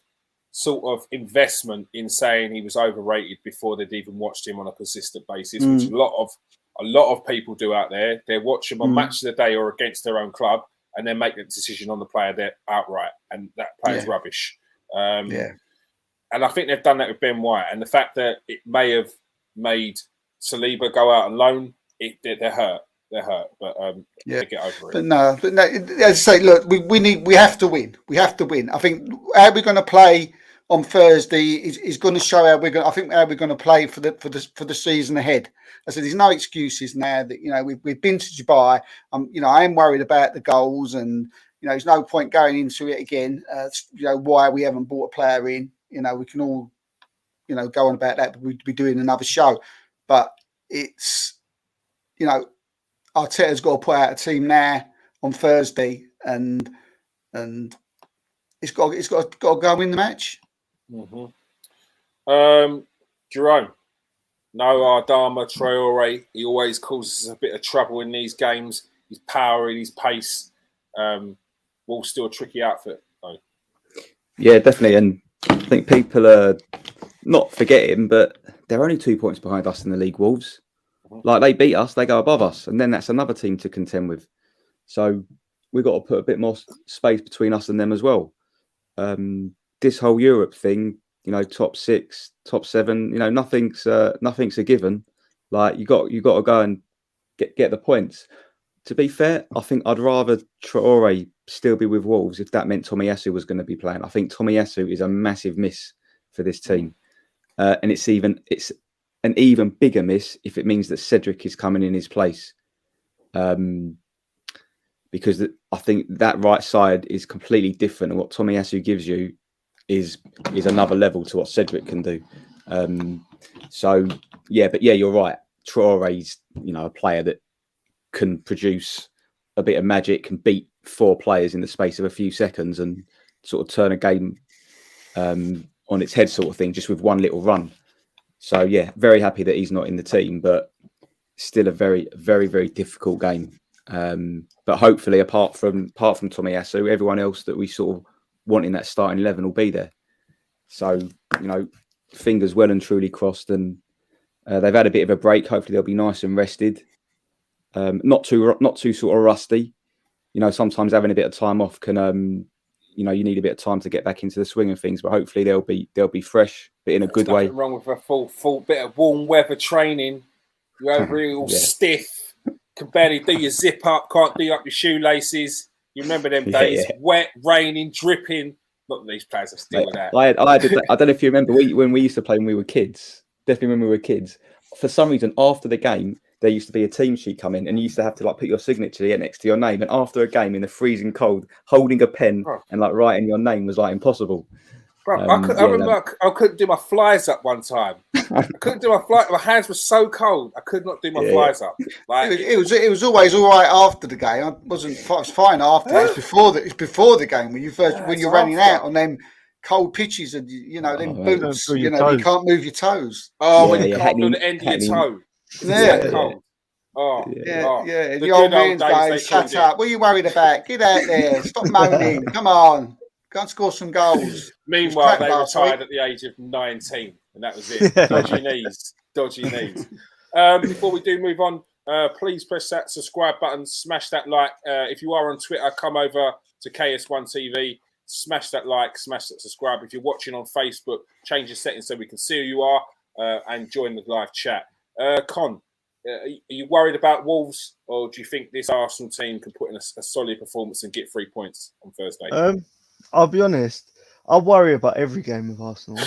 sort of investment in saying he was overrated before they'd even watched him on a consistent basis, which a lot of people do out there. They watch him on Match of the Day or against their own club, and then make the decision on the player there outright, and that player's rubbish. And I think they've done that with Ben White, and the fact that it may have made Saliba go out on loan, they're hurt. But they get over it. But no. As I say, look, we have to win. We have to win. I think how we're going to play on Thursday is going to show how we're going to play for the season ahead. I said there's no excuses now that we've been to Dubai. I am worried about the goals, and there's no point going into it again. Why we haven't brought a player in. We can all go on about that, but we'd be doing another show. But it's Arteta's got to put out a team now on Thursday, and it's got to go win the match. Jerome, no Adama Traore. He always causes a bit of trouble in these games. His power and his pace. Wolves still a tricky outfit, though. Yeah, definitely. And I think people are not forgetting, but they're only 2 points behind us in the league, Wolves. Like, they beat us, they go above us, and then that's another team to contend with. So we've got to put a bit more space between us and them as well. This whole Europe thing, top 6, top 7, nothing's a given. Like, you got to go and get the points. To be fair, I think I'd rather Traore still be with Wolves if that meant Tomiyasu was going to be playing. I think Tomiyasu is a massive miss for this team, and it's an even bigger miss if it means that Cedric is coming in his place, because I think that right side is completely different, and what Tomiyasu gives you is another level to what Cedric can do. So yeah, but yeah, you're right. Traore's a player that can produce a bit of magic, can beat 4 players in the space of a few seconds and sort of turn a game on its head, sort of thing, just with one little run. So yeah, very happy that he's not in the team, but still a very, very, very difficult game. But hopefully, apart from Tomiyasu, everyone else that we sort of want in that starting 11 will be there. So fingers well and truly crossed, and they've had a bit of a break. Hopefully, they'll be nice and rested. Not too sort of rusty. Sometimes having a bit of time off can, you need a bit of time to get back into the swing of things. But hopefully they'll be fresh, but in a good way. Nothing wrong with a full bit of warm weather training. You're over here all stiff, can barely do your zip up, can't do up your shoelaces. You remember them days, wet, raining, dripping. Not that these players are still with that. I don't know if you remember when we used to play when we were kids. Definitely when we were kids. For some reason, after the game, there used to be a team sheet come in, and you used to have to put your signature next to your name. And after a game in the freezing cold, holding a pen and writing your name was impossible. Bro, I remember I couldn't do my flies up one time. I couldn't do my flies. My hands were so cold. I could not do my flies up. It was always all right after the game. I was fine after. It's before the game when you're running out on them cold pitches and them boots. You can't move your toes. Oh, when you can't do the end of your toe. Yeah. Cold. The old man's days, shut up. What are you worried about? Get out there. Stop moaning. Come on. Go and score some goals. Meanwhile, they retired at the age of 19, and that was it. Dodgy knees. Before we do move on, please press that subscribe button, smash that like. If you are on Twitter, come over to KS1 TV, smash that like, smash that subscribe. If you're watching on Facebook, change your settings so we can see who you are and join the live chat. Con, are you worried about Wolves, or do you think this Arsenal team can put in a solid performance and get 3 points on Thursday? I'll be honest. I worry about every game of Arsenal.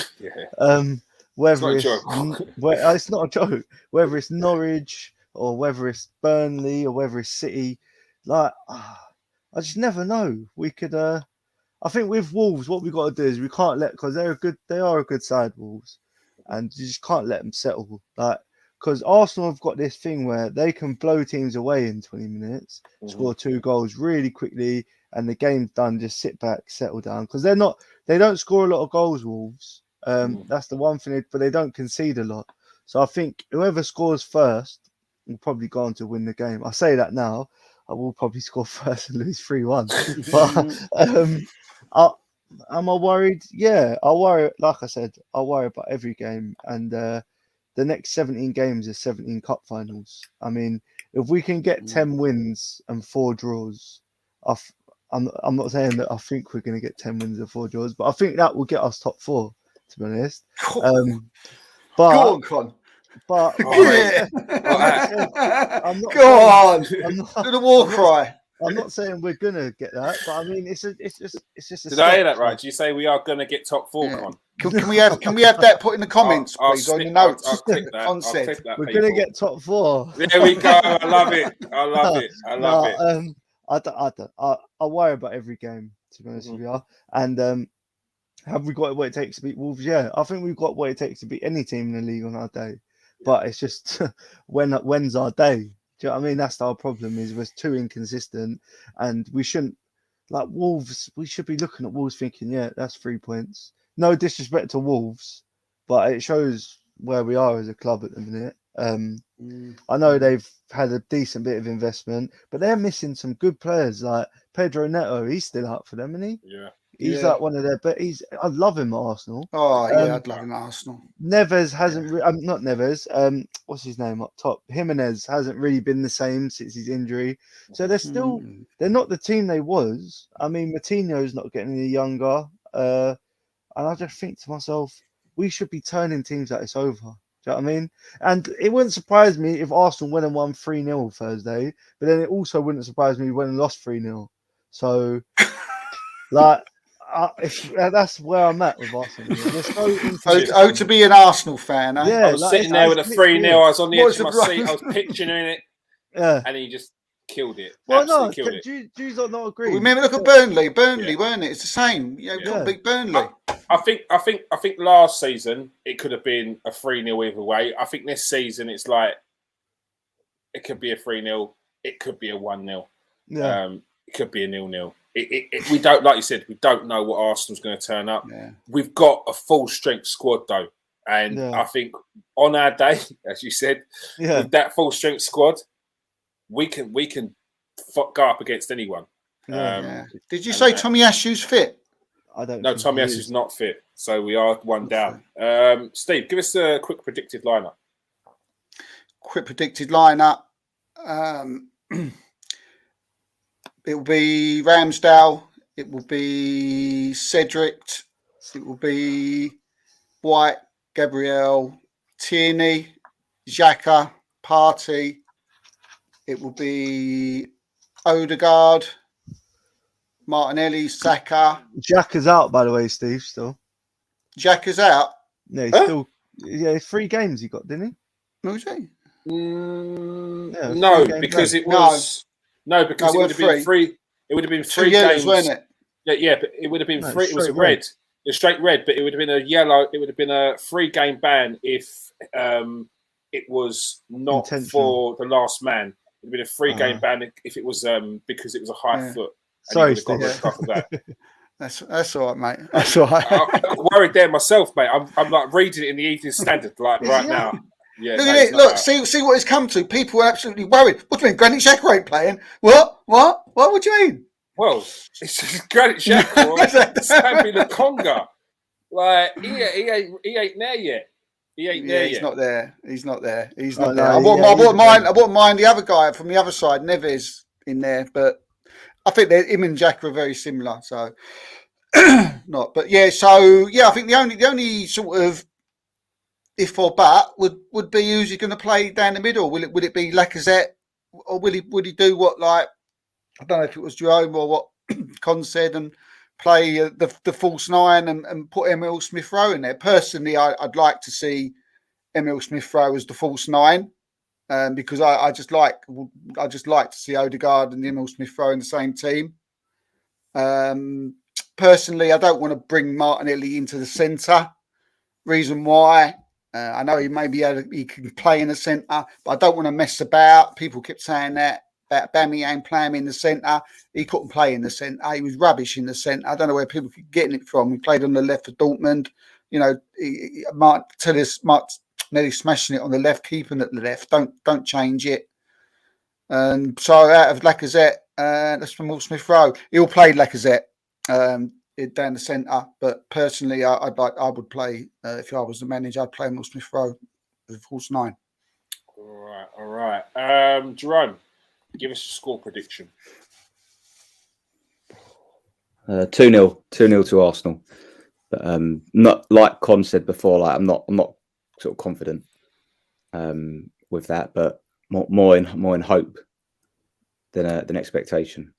Whether it's not a joke. Whether it's Norwich or whether it's Burnley or whether it's City, I just never know. We could. I think with Wolves, what we got to do is we can't because they are a good side, Wolves, and you just can't let them settle. Because Arsenal have got this thing where they can blow teams away in 20 minutes, score 2 goals really quickly, and the game's done. Just sit back, settle down. Because they don't score a lot of goals, Wolves. That's the one thing, but they don't concede a lot. So I think whoever scores first will probably go on to win the game. I say that now. I will probably score first and lose 3-1. But am I worried? Yeah, I worry. Like I said, I worry about every game. And the next 17 games are 17 cup finals. I mean, if we can get 10 wins and 4 draws, I'm not saying that I think we're going to get 10 wins and 4 draws, but I think that will get us top 4, to be honest. But go on, Con. But I'm not go on. Do the war cry. I'm not saying we're gonna get that, but I mean it's just a Did I hear that right? Do you say we are gonna get top 4, Con? Can we have that put in the comments, please, on your notes? I'll click that. We're gonna get top 4. There we go. I love it. I love it. I worry about every game, to be honest with you. And have we got what it takes to beat Wolves? Yeah, I think we've got what it takes to beat any team in the league on our day. But it's just when's our day? Do you know what I mean? That's our problem. Is we're too inconsistent, and we shouldn't Wolves. We should be looking at Wolves thinking, yeah, that's 3 points. No disrespect to Wolves, but it shows where we are as a club at the minute. I know they've had a decent bit of investment, but they're missing some good players like Pedro Neto. He's still up for them, isn't he? Yeah. He's like one of their, but I love him at Arsenal. Oh yeah, I'd love him at Arsenal. Neves hasn't, not Neves. What's his name up top? Jimenez hasn't really been the same since his injury. So they're still, they're not the team they was. I mean, Moutinho's not getting any younger, and I just think to myself, we should be turning teams like this over. Do you know what I mean? And it wouldn't surprise me if Arsenal went and won 3-0 Thursday, but then it also wouldn't surprise me when and lost 3-0. So, like, that's where I'm at with Arsenal. There's no Oh, to be an Arsenal fan, eh? Yeah, I was sitting there with a 3-0. I was on the edge of my seat. I was picturing it. Yeah. And he just killed it. Well, Absolutely no, killed it. do you not agree? Remember, look at Burnley, weren't it? It's the same. You know, can't beat Burnley. I think last season it could have been a 3-0 either way. I think this season it's like it could be a 3-0, it could be a 1-0. Yeah. It could be a 0-0. We don't, like you said, we don't know what Arsenal's going to turn up. Yeah. We've got a full strength squad though, and I think on our day, as you said, with that full strength squad, we can go up against anyone. Did you say Tommy Ashew's fit? I don't. No, Tommy Ashew's not fit, so we are one down. Steve, give us a quick predicted lineup. Quick predicted lineup. It will be Ramsdale. It will be Cedric. It will be White, Gabriel, Tierney, Xhaka, Partey. It will be Odegaard, Martinelli, Saka. Xhaka's out, by the way, Steve. Still. Xhaka's out. No, he's still. Yeah, 3 games he got, didn't he? Who's he? No, because it was because it would have been 3. It would have been 3 games, wasn't it? Yeah, but it would have been 3. It was a red. It was straight red, but it would have been a yellow. It would have been a 3-game ban if it was not for the last man. It would have been a 3-game ban if it was because it was a high foot. Sorry, Steve. That. That's all right, mate. That's all right. I got worried there myself, mate. I'm like reading it in the Evening Standard like right now. Yeah, look at it. Look, see what it's come to. People are absolutely worried. What do you mean? Granit Xhaka ain't playing? What? What do you mean? Well, it's just Granit Xhaka or Sambi the Conga. Like he ain't there yet. He ain't there yet. He's not there. He's not there. I wouldn't mind the other guy from the other side, Neves, in there, but I think him and Xhaka are very similar. So not, but yeah. So yeah, I think the only sort of if or but would be who's he going to play down the middle? Will it be Lacazette, or would he do what, like, I don't know if it was Jerome or what Con said, and play the false 9 and put Emil Smith Rowe in there? Personally, I'd like to see Emil Smith Rowe as the false 9, because I just like to see Odegaard and Emil Smith Rowe in the same team. Personally, I don't want to bring Martinelli into the centre. Reason why? I know he can play in the centre, but I don't want to mess about. People kept saying that about Aubameyang playing in the centre. He couldn't play in the centre. He was rubbish in the centre. I don't know where people keep getting it from. He played on the left for Dortmund. You know, Martinelli smashing it on the left, keeping it at the left. Don't change it. And so out of Lacazette, that's from Will Smith Rowe. He'll play Lacazette down the centre, but personally, I would play if I was the manager. I'd play Will Smith Rowe as a false 9. All right. Jerome, give us a score prediction. 2-0 to Arsenal. But not like Con said before. Like I'm not sort of confident with that, but more in hope than expectation.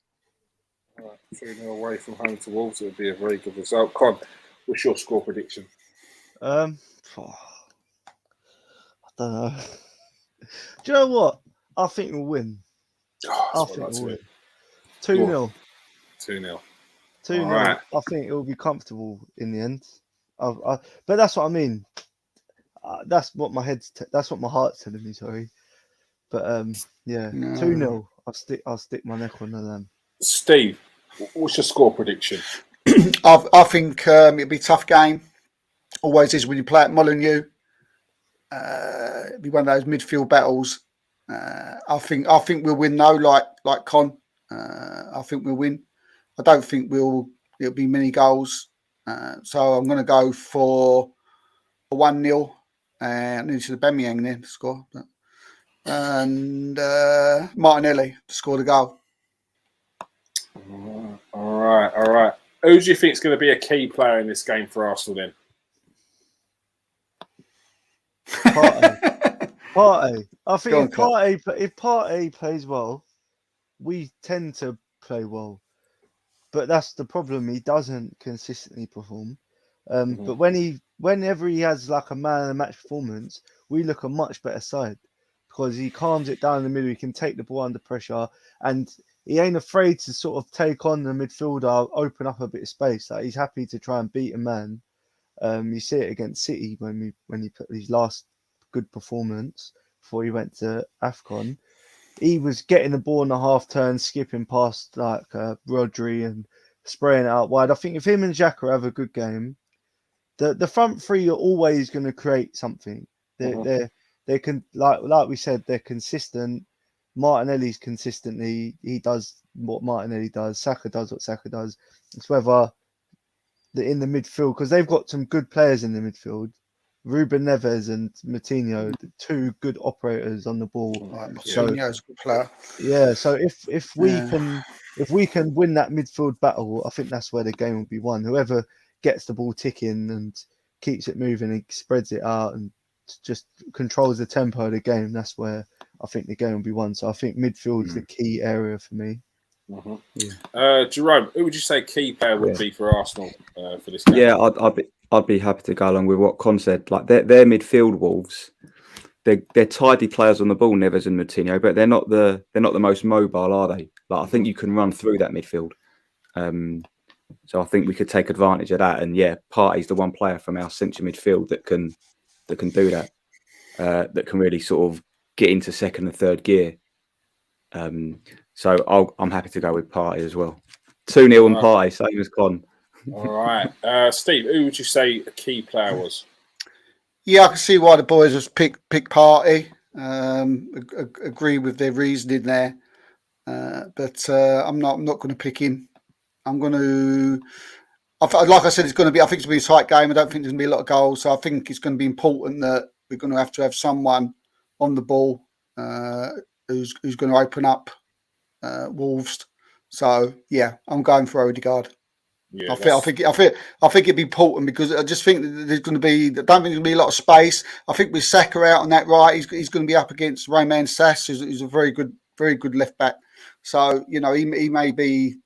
3-0 away from home to Wolves, it would be a very good result. Con, what's your score prediction? I don't know. Do you know what? I think we'll win. I think we'll win. 2-0. 2-0. 2-0. Right. I think it will be comfortable in the end. But that's what I mean. That's what my heart's telling me. Sorry, but 2-0. I'll stick my neck on the lamb. Steve, what's your score prediction? I think it'll be a tough game. Always is when you play at Molineux. It'll be one of those midfield battles. I think we'll win though, like Con. I think we'll win. I don't think it'll be many goals. So I'm going to go for a 1-0 and into the Aubameyang then to score. And Martinelli to score the goal. All right. Who do you think is going to be a key player in this game for Arsenal then? Partey. I think Go on, if Partey plays well, we tend to play well. But that's the problem. He doesn't consistently perform. But whenever he has like a man of the match performance, we look a much better side because he calms it down in the middle. He can take the ball under pressure, and he ain't afraid to sort of take on the midfielder, open up a bit of space. Like he's happy to try and beat a man. You see it against City when he put his last good performance before he went to AFCON. He was getting the ball in the half turn, skipping past like Rodri and spraying it out wide. I think if him and Xhaka have a good game, the front three are always going to create something. They can like we said, they're consistent. Martinelli's consistently, he does what Martinelli does. Saka does what Saka does. It's whether in the midfield, because they've got some good players in the midfield. Ruben Neves and Moutinho, the two good operators on the ball. Right, So Moutinho's a good player. yeah, so if we can win that midfield battle, I think that's where the game will be won. Whoever gets the ball ticking and keeps it moving and spreads it out and just controls the tempo of the game, that's where I think the game will be won. So I think midfield's the key area for me. Jerome, who would you say key player would be for Arsenal for this game? Yeah, I'd be happy to go along with what Con said. Like their midfield wolves, they're tidy players on the ball, Neves and Moutinho, but they're not the most mobile, are they? Like I think you can run through that midfield. So I think we could take advantage of that. And yeah, Partey's the one player from our central midfield that can do that. That can really sort of get into second and third gear. So I'm happy to go with Partey as well. 2-0 and Partey, same as Con. All right. Steve, who would you say a key player was? Yeah, I can see why the boys have picked Partey. Agree with their reasoning there. But I'm not going to pick him. I'm going to... like I said, I think it's going to be a tight game. I don't think there's going to be a lot of goals. So I think it's going to be important that we're going to have someone on the ball who's going to open up Wolves. So yeah, I'm going for Odegaard. Yeah, I think it'd be important because I just think that there's going to be. I don't think there's going to be a lot of space. I think with Saka out on that right, he's going to be up against Romain Sass, who's a very good left back. So he may be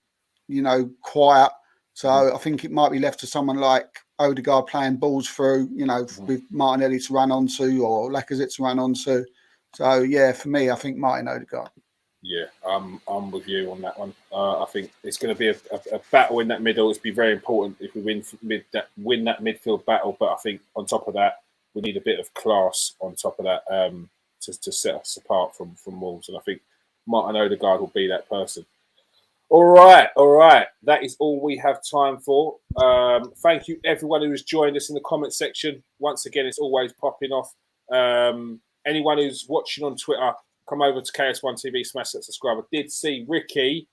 quiet. So I think it might be left to someone like Odegaard playing balls through, with Martinelli to run onto or Lacazette to run onto. So yeah, for me, I think Martin Odegaard. Yeah, I'm with you on that one. I think it's going to be a battle in that middle. It's be very important if we win that midfield battle. But I think on top of that, we need a bit of class on top of that to set us apart from Wolves. And I think Martin Odegaard will be that person. All right. That is all we have time for. Thank you, everyone who has joined us in the comment section. Once again, it's always popping off. Anyone who's watching on Twitter, come over to KS1 TV, smash that subscribe. I did see Ricky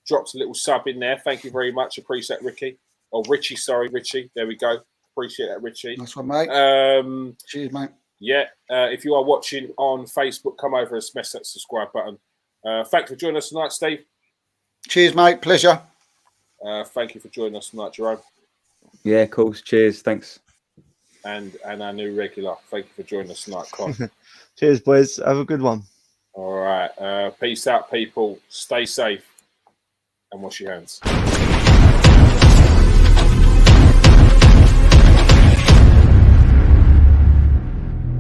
dropped a little sub in there. Thank you very much. Appreciate Ricky. Oh, Richie, sorry, Richie. There we go. Appreciate that, Richie. That's one, mate. Cheers, mate. Yeah. If you are watching on Facebook, come over and smash that subscribe button. Thanks for joining us tonight, Steve. Cheers, mate. Pleasure. Thank you for joining us tonight, Jerome. Yeah, of course. Cheers. Thanks. And our new regular. Thank you for joining us tonight, Con. Cheers, boys. Have a good one. All right. Peace out, people. Stay safe and wash your hands.